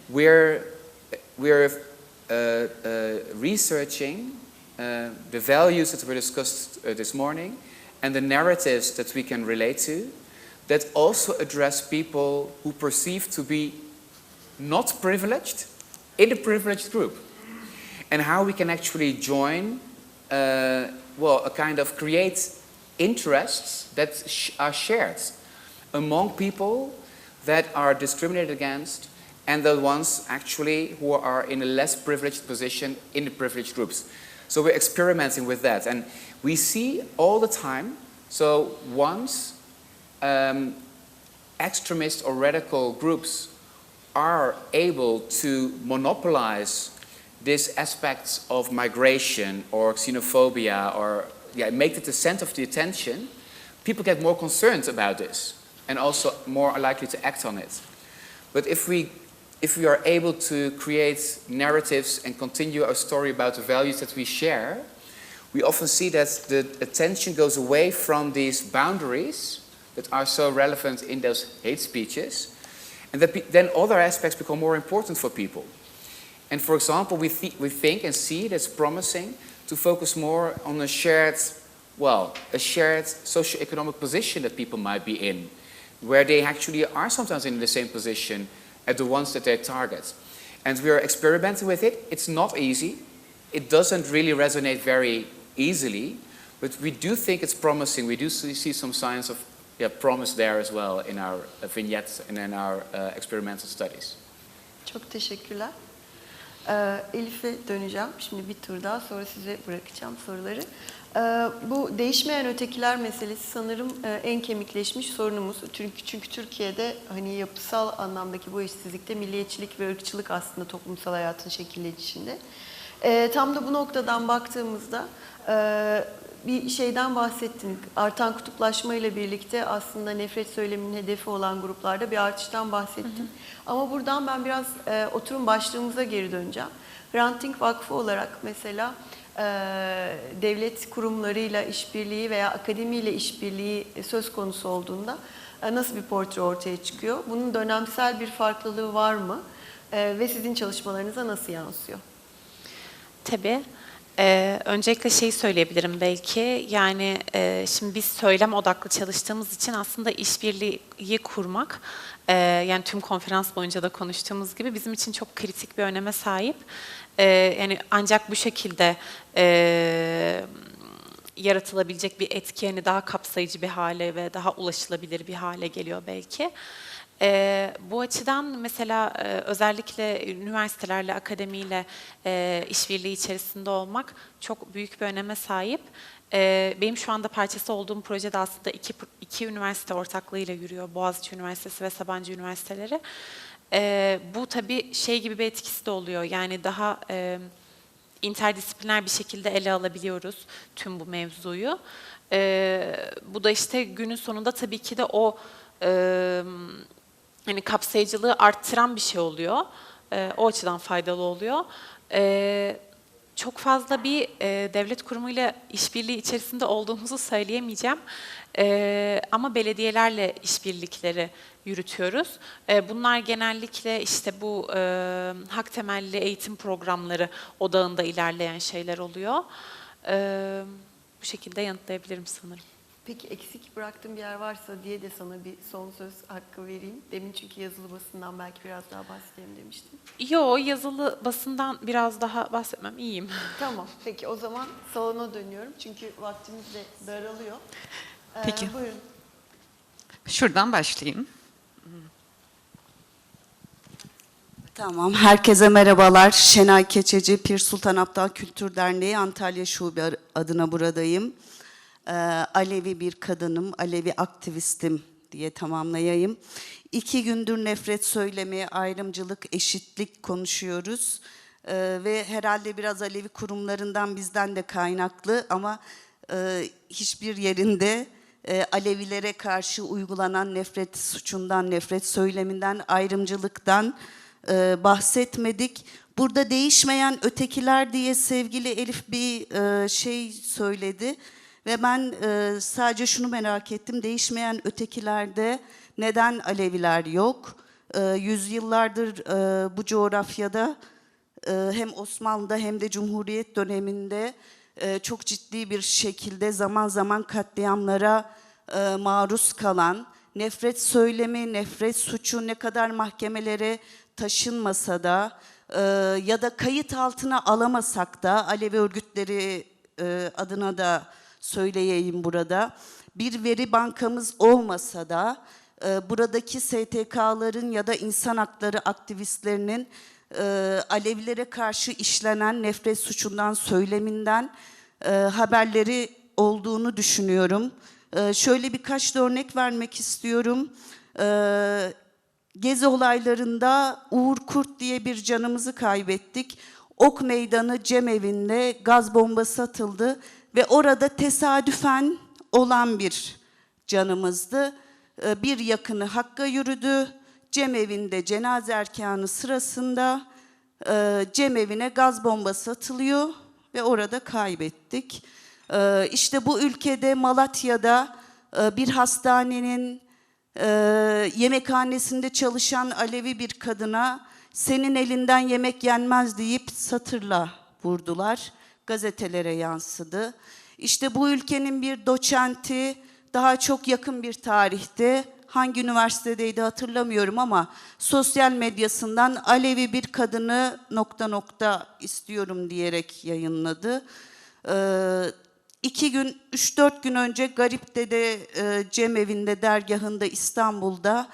we're researching the values that were discussed this morning and the narratives that we can relate to that also address people who perceive to be not privileged in a privileged group. And how we can actually join, a kind of create interests that are shared among people that are discriminated against and the ones actually who are in a less privileged position in the privileged groups. So we're experimenting with that. And we see all the time, so once extremist or radical groups are able to monopolize these aspects of migration or xenophobia or make it the center of the attention, people get more concerned about this and also more likely to act on it. But if we are able to create narratives and continue our story about the values that we share, we often see that the attention goes away from these boundaries that are so relevant in those hate speeches, and that then other aspects become more important for people. And for example, we think and see that's promising to focus more on a shared socioeconomic position that people might be in, where they actually are sometimes in the same position as the ones that they target. And we are experimenting with it. It's not easy. It doesn't really resonate very easily, but we do think it's promising. We do see some signs of promise there as well in our vignettes and in our experimental studies. Çok teşekkürler. Elif'e döneceğim. Şimdi bir tur daha, sonra size bırakacağım soruları. Bu değişmeyen ötekiler meselesi sanırım en kemikleşmiş sorunumuz. Çünkü Türkiye'de hani yapısal anlamdaki bu eşitsizlikte milliyetçilik ve ırkçılık aslında toplumsal hayatın şekillenişinde. Tam da bu noktadan baktığımızda bir şeyden bahsettin. Artan kutuplaşma ile birlikte aslında nefret söyleminin hedefi olan gruplarda bir artıştan bahsettin. Ama buradan ben biraz oturum başlığımıza geri döneceğim. Hrant Dink Vakfı olarak mesela devlet kurumlarıyla işbirliği veya akademiyle işbirliği söz konusu olduğunda nasıl bir portre ortaya çıkıyor? Bunun dönemsel bir farklılığı var mı? Ve sizin çalışmalarınıza nasıl yansıyor? Tabii. Öncelikle şeyi söyleyebilirim belki, yani şimdi biz söylem odaklı çalıştığımız için aslında işbirliği kurmak, yani tüm konferans boyunca da konuştuğumuz gibi bizim için çok kritik bir öneme sahip. Yani ancak bu şekilde yaratılabilecek bir etki, yani daha kapsayıcı bir hale ve daha ulaşılabilir bir hale geliyor belki. Bu açıdan mesela özellikle üniversitelerle, akademiyle işbirliği içerisinde olmak çok büyük bir öneme sahip. Benim şu anda parçası olduğum projede aslında iki üniversite ortaklığıyla yürüyor. Boğaziçi Üniversitesi ve Sabancı Üniversiteleri. Bu tabii şey gibi bir etkisi de oluyor. Yani daha interdisipliner bir şekilde ele alabiliyoruz tüm bu mevzuyu. Bu da işte günün sonunda tabii ki de o yani kapsayıcılığı arttıran bir şey oluyor. O açıdan faydalı oluyor. Çok fazla bir devlet kurumuyla işbirliği içerisinde olduğumuzu söyleyemeyeceğim. Ama belediyelerle işbirlikleri yürütüyoruz. Bunlar genellikle işte bu hak temelli eğitim programları odağında ilerleyen şeyler oluyor. Bu şekilde yanıtlayabilirim sanırım. Peki eksik bıraktığım bir yer varsa diye de sana bir son söz hakkı vereyim. Demin çünkü yazılı basından belki biraz daha bahsedeyim demiştim. Yo, yazılı basından biraz daha bahsetmem, iyiyim. Tamam, peki o zaman salona dönüyorum. Çünkü vaktimiz de daralıyor. Peki. Buyurun. Şuradan başlayayım. Tamam, herkese merhabalar. Şenay Keçeci, Pir Sultan Abdal Kültür Derneği Antalya Şube adına buradayım. Alevi bir kadınım, Alevi aktivistim diye tamamlayayım. 2 gündür nefret söylemi, ayrımcılık, eşitlik konuşuyoruz. Ve herhalde biraz Alevi kurumlarından bizden de kaynaklı ama hiçbir yerinde Alevilere karşı uygulanan nefret suçundan, nefret söyleminden, ayrımcılıktan bahsetmedik. Burada değişmeyen ötekiler diye sevgili Elif bir şey söyledi. Ve ben sadece şunu merak ettim, değişmeyen ötekilerde neden Aleviler yok? Yüzyıllardır bu coğrafyada hem Osmanlı'da hem de Cumhuriyet döneminde çok ciddi bir şekilde zaman zaman katliamlara maruz kalan, nefret söylemi, nefret suçu ne kadar mahkemelere taşınmasa da ya da kayıt altına alamasak da Alevi örgütleri adına da söyleyeyim burada, bir veri bankamız olmasa da buradaki STK'ların ya da insan hakları aktivistlerinin Alevilere karşı işlenen nefret suçundan, söyleminden haberleri olduğunu düşünüyorum. Şöyle birkaç da örnek vermek istiyorum. Gezi olaylarında Uğur Kurt diye bir canımızı kaybettik. Ok Meydanı Cemevi'nde gaz bombası atıldı ve orada tesadüfen olan bir canımızdı. Bir yakını Hakk'a yürüdü. Cemevi'nde cenaze erkanı sırasında cemevine gaz bombası atılıyor ve orada kaybettik. İşte bu ülkede Malatya'da bir hastanenin yemekhanesinde çalışan Alevi bir kadına senin elinden yemek yenmez deyip satırla vurdular. Gazetelere yansıdı. İşte bu ülkenin bir doçenti daha çok yakın bir tarihte, hangi üniversitedeydi hatırlamıyorum ama sosyal medyasından Alevi bir kadını ... istiyorum diyerek yayınladı. 3-4 gün önce Garip'te Cemevinde dergahında İstanbul'da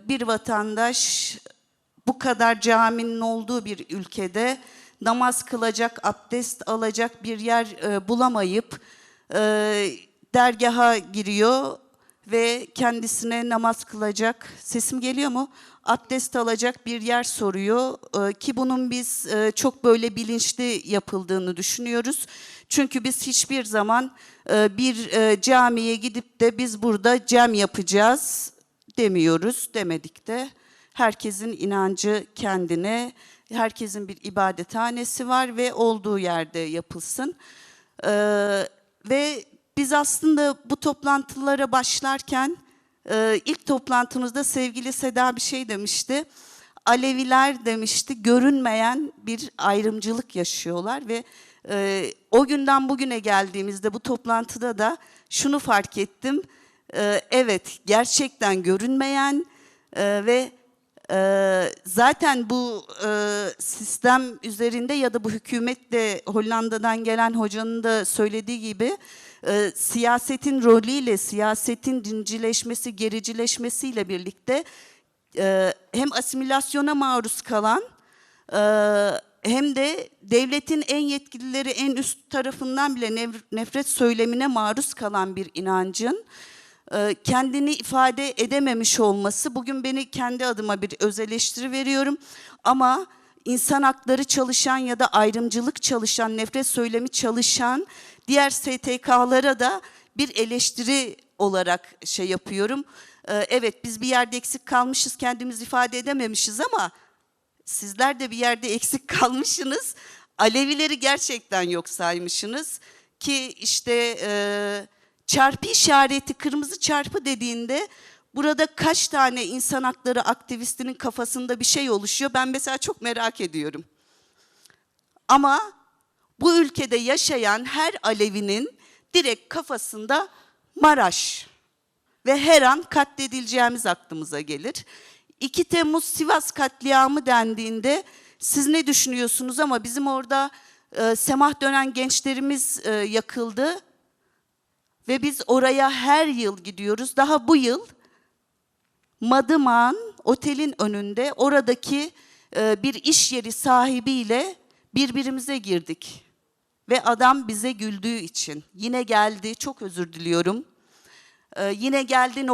bir vatandaş bu kadar caminin olduğu bir ülkede namaz kılacak, abdest alacak bir yer bulamayıp dergaha giriyor ve kendisine namaz kılacak, sesim geliyor mu? Abdest alacak bir yer soruyor ki bunun biz çok böyle bilinçli yapıldığını düşünüyoruz. Çünkü biz hiçbir zaman bir camiye gidip de biz burada cem yapacağız demiyoruz, demedik de. Herkesin inancı kendine, herkesin bir ibadethanesi var ve olduğu yerde yapılsın. Ve biz aslında bu toplantılara başlarken ilk toplantımızda sevgili Seda bir şey demişti. Aleviler demişti görünmeyen bir ayrımcılık yaşıyorlar ve o günden bugüne geldiğimizde bu toplantıda da şunu fark ettim. Evet, gerçekten görünmeyen ve zaten bu sistem üzerinde ya da bu hükümetle Hollanda'dan gelen hocanın da söylediği gibi siyasetin rolüyle, siyasetin dincileşmesi, gericileşmesiyle birlikte hem asimilasyona maruz kalan hem de devletin en yetkilileri en üst tarafından bile nefret söylemine maruz kalan bir inancın kendini ifade edememiş olması, bugün beni kendi adıma bir öz eleştiri veriyorum ama insan hakları çalışan ya da ayrımcılık çalışan, nefret söylemi çalışan diğer STK'lara da bir eleştiri olarak şey yapıyorum. Evet, biz bir yerde eksik kalmışız, kendimizi ifade edememişiz ama sizler de bir yerde eksik kalmışsınız. Alevileri gerçekten yok saymışsınız ki işte çarpı işareti, kırmızı çarpı dediğinde burada kaç tane insan hakları aktivistinin kafasında bir şey oluşuyor? Ben mesela çok merak ediyorum. Ama bu ülkede yaşayan her Alevinin direkt kafasında Maraş ve her an katledileceğimiz aklımıza gelir. 2 Temmuz Sivas katliamı dendiğinde siz ne düşünüyorsunuz ama bizim orada semah dönen gençlerimiz yakıldı. Ve biz oraya her yıl gidiyoruz. Daha bu yıl Madıman otelin önünde oradaki bir iş yeri sahibiyle birbirimize girdik. Ve adam bize güldüğü için yine geldi, çok özür diliyorum. Yine geldi ...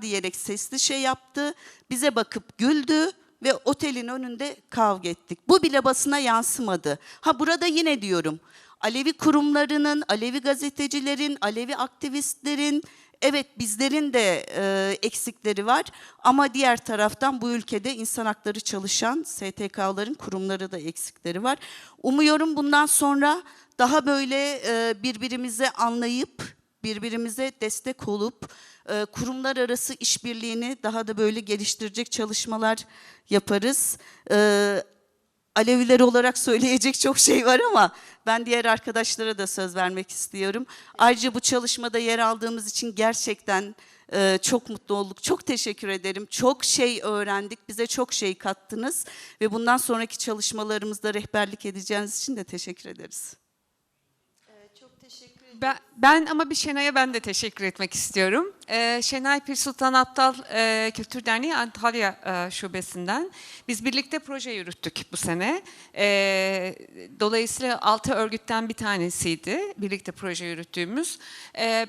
diyerek sesli şey yaptı. Bize bakıp güldü ve otelin önünde kavga ettik. Bu bile basına yansımadı. Ha, burada yine diyorum. Alevi kurumlarının, Alevi gazetecilerin, Alevi aktivistlerin Evet, bizlerin de eksikleri var ama diğer taraftan bu ülkede insan hakları çalışan STK'ların, kurumları da eksikleri var. Umuyorum bundan sonra daha böyle birbirimize anlayıp, birbirimize destek olup, kurumlar arası işbirliğini daha da böyle geliştirecek çalışmalar yaparız. Aleviler olarak söyleyecek çok şey var ama ben diğer arkadaşlara da söz vermek istiyorum. Ayrıca bu çalışmada yer aldığımız için gerçekten çok mutlu olduk. Çok teşekkür ederim. Çok şey öğrendik. Bize çok şey kattınız. Ve bundan sonraki çalışmalarımızda rehberlik edeceğiniz için de teşekkür ederiz. Çok teşekkür ederim. Ben ama bir Şenay'a ben de teşekkür etmek istiyorum. Şenay Pir Sultan Abdal Kültür Derneği Antalya Şubesi'nden. Biz birlikte proje yürüttük bu sene. Dolayısıyla 6 örgütten bir tanesiydi birlikte proje yürüttüğümüz.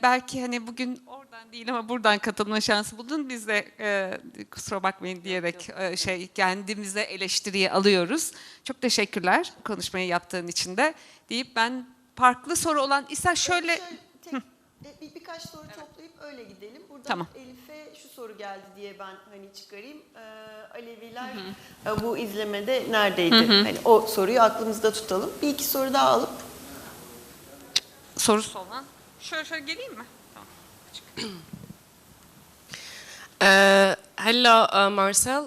Belki hani bugün oradan değil ama buradan katılma şansı buldun. Biz de kusura bakmayın diyerek kendimize eleştiriyi alıyoruz. Çok teşekkürler konuşmayı yaptığın için de deyip ben farklı soru olan ise şöyle... Birkaç soru toplayıp öyle gidelim. Burada Tamam. Elif'e şu soru geldi diye ben hani çıkarayım. Aleviler bu izlemede neredeydi? Hani o soruyu aklımızda tutalım. Bir iki soru daha alıp. Sorusu olan. Şöyle geleyim mi? Tamam. Hello, Marcel.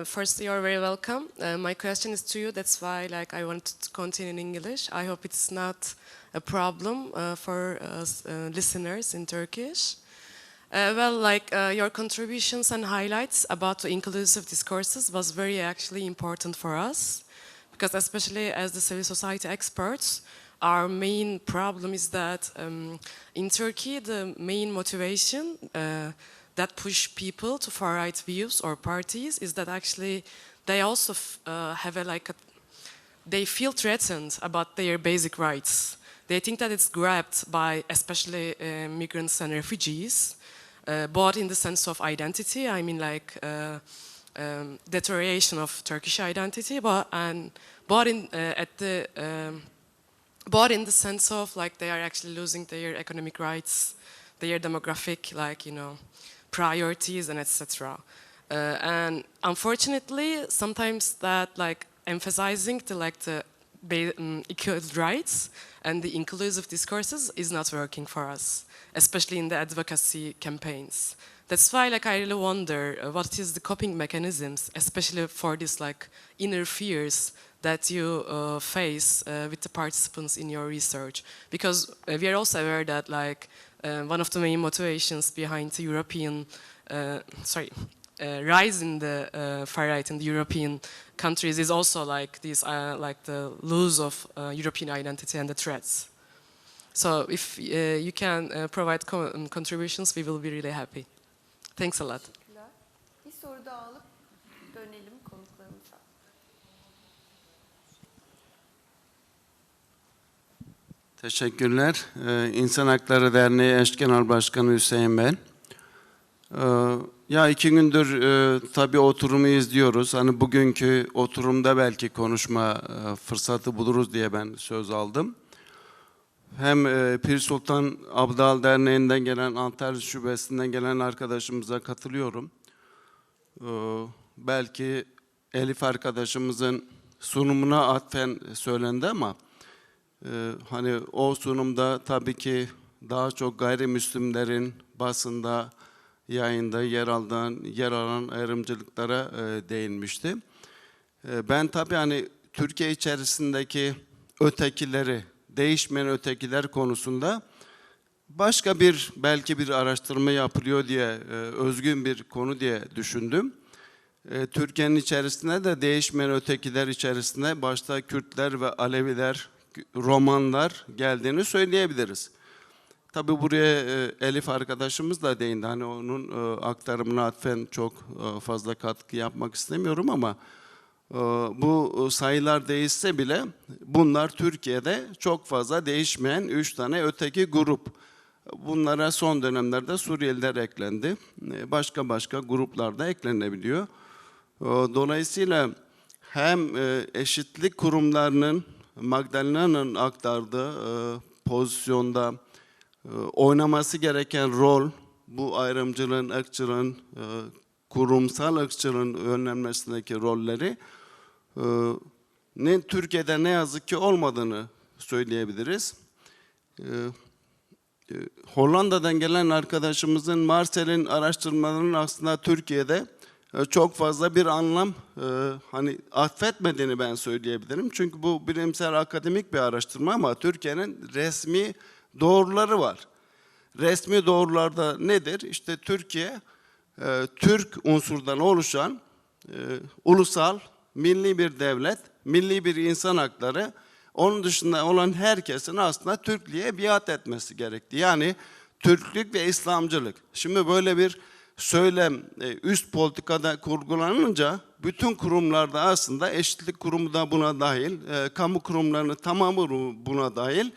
First, you're very welcome. My question is to you. That's why, I wanted to continue in English. I hope it's not a problem for listeners in Turkish. Your contributions and highlights about the inclusive discourses was very actually important for us, because especially as the civil society experts, our main problem is that in Turkey, the main motivation that push people to far-right views or parties is that actually they also have they feel threatened about their basic rights. They think that it's grabbed by especially migrants and refugees, both in the sense of identity, I mean deterioration of Turkish identity, but in the sense of they are actually losing their economic rights, their demographic priorities and etc. And unfortunately, sometimes that emphasizing the equal rights and the inclusive discourses is not working for us, especially in the advocacy campaigns. That's why I really wonder what is the coping mechanisms, especially for this inner fears that you face with the participants in your research, because we are also aware that one of the main motivations behind the European, rise in the far right in the European countries is also the lose of European identity and the threats. So if you can provide contributions, we will be really happy. Thanks a lot. Bir soru daha alıp dönelim konuklarımıza. Teşekkürler. İnsan Hakları Derneği Eş Genel Başkanı Hüseyin ben. Ya 2 gündür tabii oturumu izliyoruz. Hani bugünkü oturumda belki konuşma fırsatı buluruz diye ben söz aldım. Hem Pir Sultan Abdal Derneği'nden gelen, Antalya Şubesi'nden gelen arkadaşımıza katılıyorum. Belki Elif arkadaşımızın sunumuna atfen söylendi ama hani o sunumda tabii ki daha çok gayrimüslimlerin basında, yayında yer alan ayrımcılıklara değinmişti. Ben tabii hani Türkiye içerisindeki ötekileri, değişmeyen ötekiler konusunda başka belki bir araştırma yapılıyor diye, özgün bir konu diye düşündüm. Türkiye'nin içerisinde de değişmeyen ötekiler içerisinde başta Kürtler ve Aleviler, Romanlar geldiğini söyleyebiliriz. Tabii buraya Elif arkadaşımız da değindi. Hani onun aktarımına atfen çok fazla katkı yapmak istemiyorum ama bu sayılar değişse bile bunlar Türkiye'de çok fazla değişmeyen 3 tane öteki grup. Bunlara son dönemlerde Suriyeliler eklendi. Başka gruplar da eklenebiliyor. Dolayısıyla hem eşitlik kurumlarının Magdalena'nın aktardığı pozisyonda oynaması gereken rol bu ayrımcılığın, ırkçılığın, kurumsal ırkçılığın önlenmesindeki rolleri Türkiye'de ne yazık ki olmadığını söyleyebiliriz. Hollanda'dan gelen arkadaşımızın Marcel'in araştırmalarının aslında Türkiye'de çok fazla bir anlam hani atfetmediğini ben söyleyebilirim. Çünkü bu bilimsel akademik bir araştırma ama Türkiye'nin resmi doğruları var. Resmi doğrularda nedir? İşte Türkiye, Türk unsurdan oluşan ulusal, milli bir devlet, milli bir insan hakları, onun dışında olan herkesin aslında Türklüğe biat etmesi gerekti. Yani Türklük ve İslamcılık. Şimdi böyle bir söylem üst politikada kurgulanınca bütün kurumlarda aslında eşitlik kurumu da buna dahil, kamu kurumlarının tamamı buna dahil.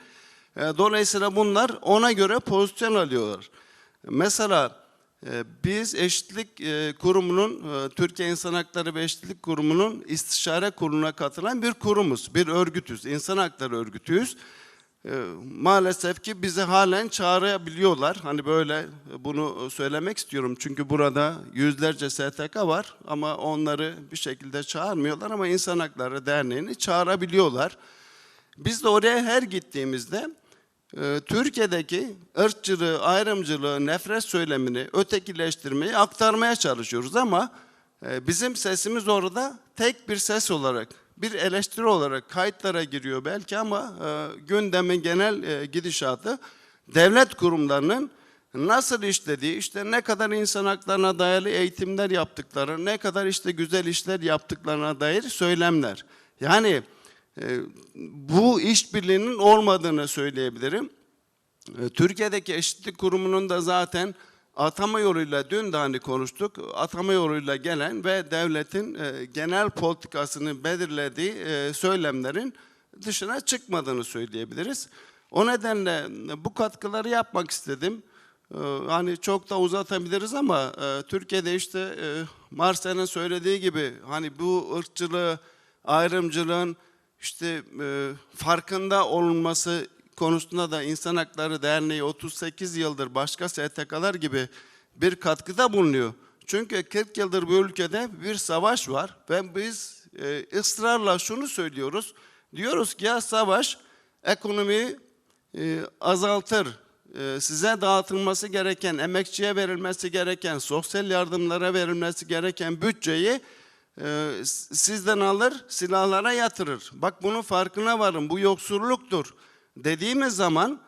Dolayısıyla bunlar ona göre pozisyon alıyorlar. Mesela biz Eşitlik Kurumu'nun, Türkiye İnsan Hakları ve Eşitlik Kurumu'nun istişare kuruluna katılan bir kurumuz, bir örgütüz, insan hakları örgütüyüz. Maalesef ki bizi halen çağırabiliyorlar. Hani böyle bunu söylemek istiyorum çünkü burada yüzlerce STK var ama onları bir şekilde çağırmıyorlar ama İnsan Hakları Derneği'ni çağırabiliyorlar. Biz de oraya her gittiğimizde Türkiye'deki ırkçılığı, ayrımcılığı, nefret söylemini, ötekileştirmeyi aktarmaya çalışıyoruz ama bizim sesimiz orada tek bir ses olarak, bir eleştiri olarak kayıtlara giriyor belki ama gündemin genel gidişatı devlet kurumlarının nasıl işlediği, işte ne kadar insan haklarına dayalı eğitimler yaptıkları, ne kadar işte güzel işler yaptıklarına dair söylemler. Yani bu işbirliğinin olmadığını söyleyebilirim. Türkiye'deki Eşitlik Kurumu'nun da zaten atama yoluyla, dün de hani konuştuk, atama yoluyla gelen ve devletin genel politikasını belirlediği söylemlerin dışına çıkmadığını söyleyebiliriz. O nedenle bu katkıları yapmak istedim. Hani çok da uzatabiliriz ama Türkiye'de işte Marcel'in söylediği gibi hani bu ırkçılığı, ayrımcılığın işte farkında olunması konusunda da İnsan Hakları Derneği 38 yıldır başka STK'lar gibi bir katkıda bulunuyor. Çünkü 40 yıldır bu ülkede bir savaş var ve biz ısrarla şunu söylüyoruz. Diyoruz ki ya savaş ekonomiyi azaltır. Size dağıtılması gereken, emekçiye verilmesi gereken, sosyal yardımlara verilmesi gereken bütçeyi sizden alır, silahlara yatırır. Bak bunun farkına varın, bu yoksulluktur dediğimiz zaman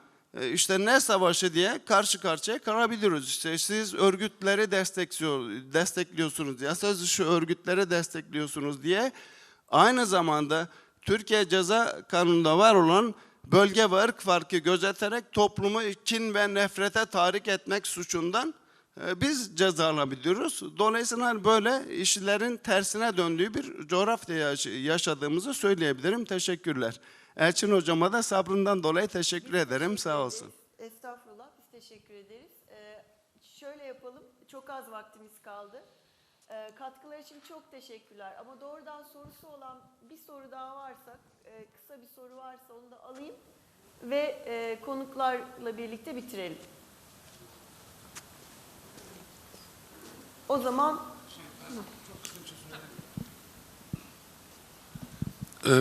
işte ne savaşı diye karşı karşıya kalabiliyoruz. İşte siz örgütleri destekliyorsunuz ya siz şu örgütleri destekliyorsunuz diye aynı zamanda Türkiye Ceza Kanunu'nda var olan bölge ve ırk farkı gözeterek toplumu kin ve nefrete tahrik etmek suçundan biz cezalanabiliyoruz. Dolayısıyla böyle işlerin tersine döndüğü bir coğrafya yaşadığımızı söyleyebilirim. Teşekkürler. Elçin hocama da sabrından dolayı teşekkür ederim. Sağ olsun. Estağfurullah. Biz teşekkür ederiz. Şöyle yapalım. Çok az vaktimiz kaldı. Katkılar için çok teşekkürler. Ama doğrudan sorusu olan bir soru daha varsa, kısa bir soru varsa onu da alayım ve konuklarla birlikte bitirelim. O zaman...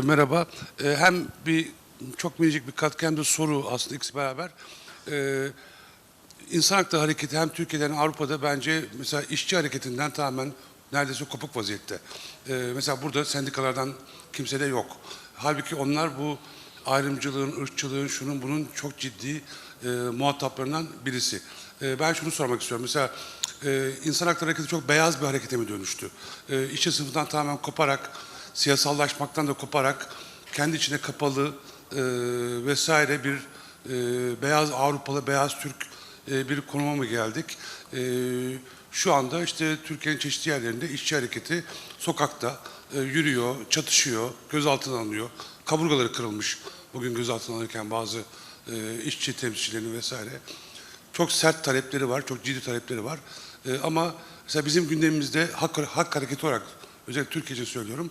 Merhaba. Hem çok minicik bir katkı hem de soru aslında ikisi beraber. İnsan Hakları Hareketi hem Türkiye'de hem Avrupa'da bence mesela işçi hareketinden tamamen neredeyse kopuk vaziyette. Mesela burada sendikalardan kimse de yok. Halbuki onlar bu ayrımcılığın, ırkçılığın, şunun bunun çok ciddi muhataplarından birisi. Ben şunu sormak istiyorum. Mesela İnsan Hakları Hareketi çok beyaz bir harekete mi dönüştü? İşçi sınıfından tamamen koparak, siyasallaşmaktan da koparak, kendi içine kapalı vesaire bir beyaz Avrupalı, beyaz Türk bir konuma mı geldik? Şu anda işte Türkiye'nin çeşitli yerlerinde işçi hareketi sokakta yürüyor, çatışıyor, gözaltına alınıyor. Kaburgaları kırılmış bugün gözaltına alırken bazı işçi temsilcilerinin vesaire. Çok sert talepleri var, çok ciddi talepleri var. Ama mesela bizim gündemimizde hak hareketi olarak, özellikle Türkiye için söylüyorum,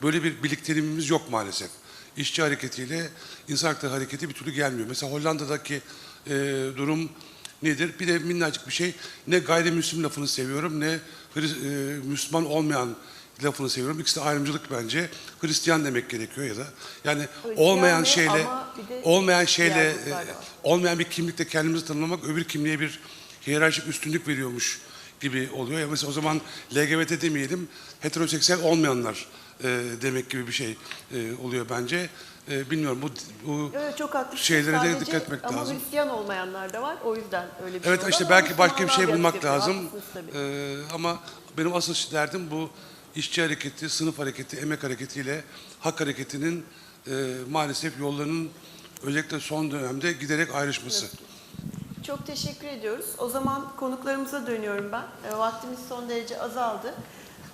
böyle bir birlikteliğimiz yok maalesef. İşçi hareketiyle insan hakları hareketi bir türlü gelmiyor. Mesela Hollanda'daki durum nedir? Bir de minnacık bir şey, ne gayrimüslim lafını seviyorum, ne Müslüman olmayan lafını seviyorum. İkisi de ayrımcılık bence. Hristiyan demek gerekiyor ya da. Yani olmayan bir kimlikle kendimizi tanımlamak öbür kimliğe bir hiyerarşik üstünlük veriyormuş gibi oluyor. Ya mesela o zaman LGBT demeyelim, heteroseksüel olmayanlar demek gibi bir şey oluyor bence. Bilmiyorum bu evet, çok haklısın. şeylere Sadece, de dikkat etmek lazım. Ama Hristiyan olmayanlar da var. O yüzden öyle bir evet, şey işte var. belki başka bir şey bulmak lazım. Ama Ama benim asıl derdim bu işçi hareketi, sınıf hareketi, emek hareketiyle hak hareketinin maalesef yollarının özellikle son dönemde giderek ayrışması. Çok teşekkür ediyoruz. O zaman konuklarımıza dönüyorum ben. Vaktimiz son derece azaldı.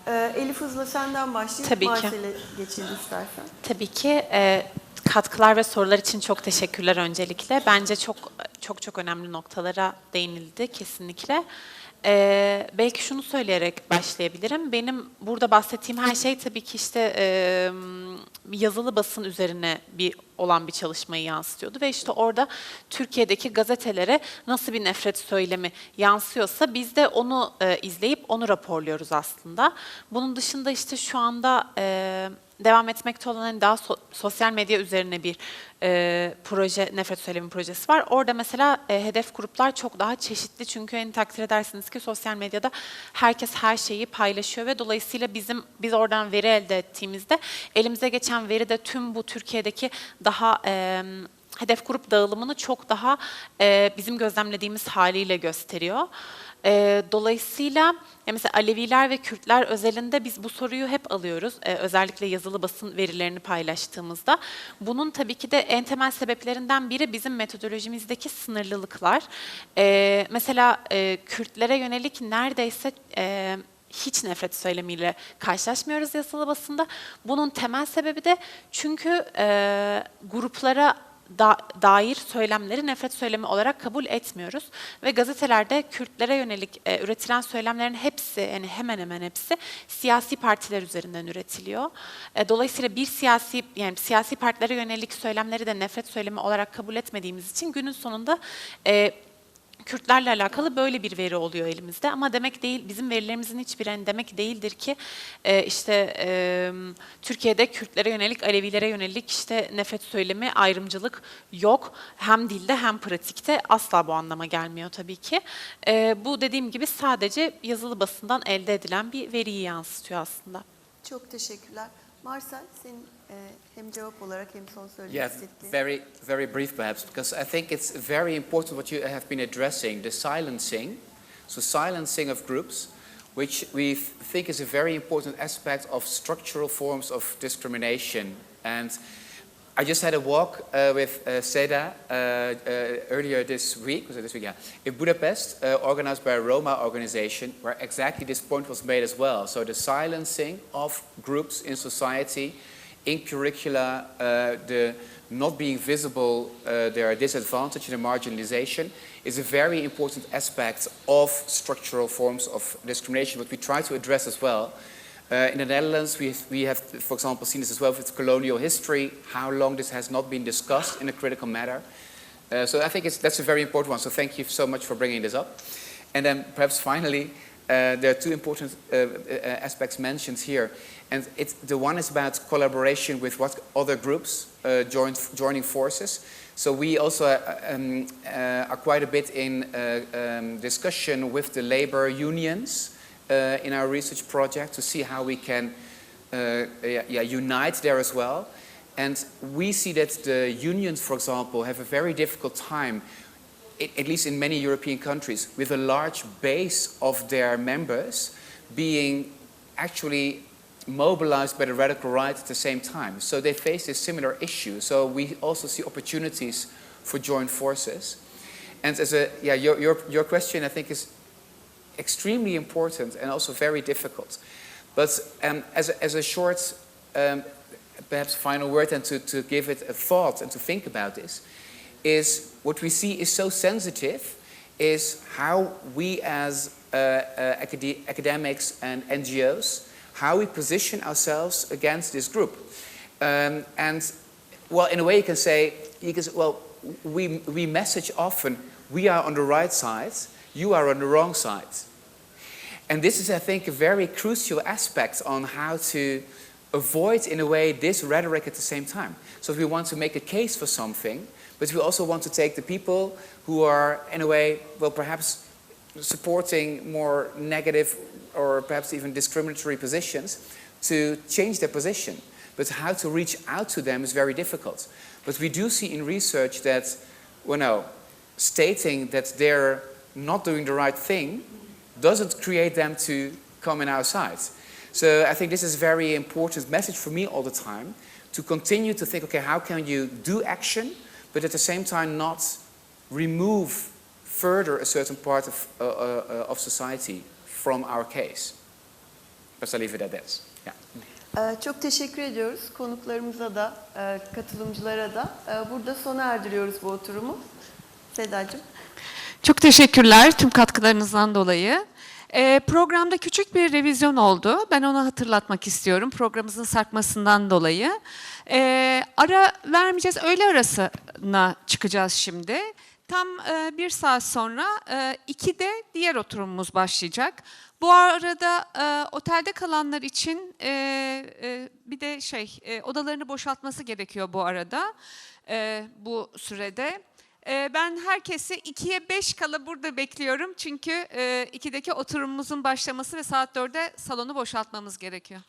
Elif, hızla senden başlayayım. Tabii ki. Marcel'e geçelim istersen. Tabii ki. Katkılar ve sorular için çok teşekkürler öncelikle. Bence çok önemli noktalara değinildi kesinlikle. Belki şunu söyleyerek başlayabilirim. Benim burada bahsettiğim her şey tabii ki işte yazılı basın üzerine olan bir çalışmayı yansıtıyordu ve işte orada Türkiye'deki gazetelere nasıl bir nefret söylemi yansıyorsa biz de onu izleyip onu raporluyoruz aslında. Bunun dışında işte şu anda devam etmekte olan hani daha sosyal medya üzerine bir proje, nefret söylemi projesi var. Orada mesela hedef gruplar çok daha çeşitli çünkü hani takdir edersiniz ki sosyal medyada herkes her şeyi paylaşıyor ve dolayısıyla biz oradan veri elde ettiğimizde elimize geçen veri de tüm bu Türkiye'deki daha hedef grup dağılımını çok daha bizim gözlemlediğimiz haliyle gösteriyor. Dolayısıyla mesela Aleviler ve Kürtler özelinde biz bu soruyu hep alıyoruz. Özellikle yazılı basın verilerini paylaştığımızda. Bunun tabii ki de en temel sebeplerinden biri bizim metodolojimizdeki sınırlılıklar. Mesela Kürtlere yönelik neredeyse hiç nefret söylemiyle karşılaşmıyoruz yazılı basında. Bunun temel sebebi de çünkü gruplara dair söylemleri nefret söylemi olarak kabul etmiyoruz. Ve gazetelerde Kürtlere yönelik üretilen söylemlerin hepsi, yani hemen hemen hepsi siyasi partiler üzerinden üretiliyor. Dolayısıyla siyasi partilere yönelik söylemleri de nefret söylemi olarak kabul etmediğimiz için günün sonunda Kürtlerle alakalı böyle bir veri oluyor elimizde ama demek değil, bizim verilerimizin hiçbiri demek değildir ki Türkiye'de Kürtlere yönelik, Alevilere yönelik işte nefret söylemi, ayrımcılık yok. Hem dilde hem pratikte asla bu anlama gelmiyor tabii ki. Bu dediğim gibi sadece yazılı basından elde edilen bir veriyi yansıtıyor aslında. Çok teşekkürler. Marcel, senin hem cevap olarak hem son söylemek istediğin. Very, very brief perhaps, because I think it's very important what you have been addressing, the silencing. So silencing of groups, which we think is a very important aspect of structural forms of discrimination. And I just had a walk with Seda earlier this week, was it this week? Yeah, in Budapest, organized by a Roma organization, where exactly this point was made as well. So the silencing of groups in society, in curricula, the not being visible, their disadvantage and the marginalization is a very important aspect of structural forms of discrimination, but we try to address as well. In the Netherlands, we have, for example, seen this as well with colonial history, how long this has not been discussed in a critical manner. So I think that's a very important one. So thank you so much for bringing this up. And then perhaps finally, there are two important aspects mentioned here. And the one is about collaboration with what other groups joining forces. So we also are quite a bit in discussion with the labor unions in our research project to see how we can unite there as well. And we see that the unions, for example, have a very difficult time, at least in many European countries, with a large base of their members being actually mobilized by the radical right at the same time. So they face a similar issue. So we also see opportunities for joint forces. And as your question, I think, is extremely important and also very difficult. But as a short, perhaps final word, and to give it a thought and to think about this, is what we see is so sensitive is how we as academics and NGOs, how we position ourselves against this group. And well, in a way you can say, well, we message often we are on the right side, you are on the wrong side. And this is, I think, a very crucial aspect on how to avoid, in a way, this rhetoric at the same time. So if we want to make a case for something, but we also want to take the people who are, in a way, well, perhaps supporting more negative or perhaps even discriminatory positions to change their position. But how to reach out to them is very difficult. But we do see in research that, well, no, stating that they're not doing the right thing doesn't create them to come in our side. So I think this is a very important message for me all the time, to continue to think, okay, how can you do action, but at the same time not remove further a certain part of society from our case. But I'll leave it at that. Yeah. Çok teşekkür ediyoruz konuklarımıza da, katılımcılara da. Burada sona erdiriyoruz bu oturumu. Sedacığım. Çok teşekkürler tüm katkılarınızdan dolayı. Programda küçük bir revizyon oldu. Ben onu hatırlatmak istiyorum programımızın sarkmasından dolayı. Ara vermeyeceğiz. Öğle arasına çıkacağız şimdi. Tam 1 saat sonra 2'de diğer oturumumuz başlayacak. Bu arada otelde kalanlar için bir de odalarını boşaltması gerekiyor bu arada, bu sürede. Ben herkesi 2'ye 5 kala burada bekliyorum. Çünkü 2'deki oturumumuzun başlaması ve saat 4'de salonu boşaltmamız gerekiyor.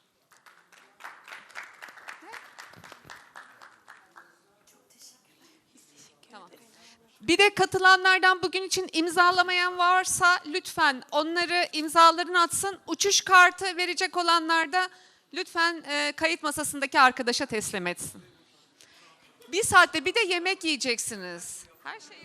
Tamam. Bir de katılanlardan bugün için imzalamayan varsa lütfen onları imzalarını atsın. Uçuş kartı verecek olanlar da lütfen kayıt masasındaki arkadaşa teslim etsin. 1 saatte bir de yemek yiyeceksiniz. Her şey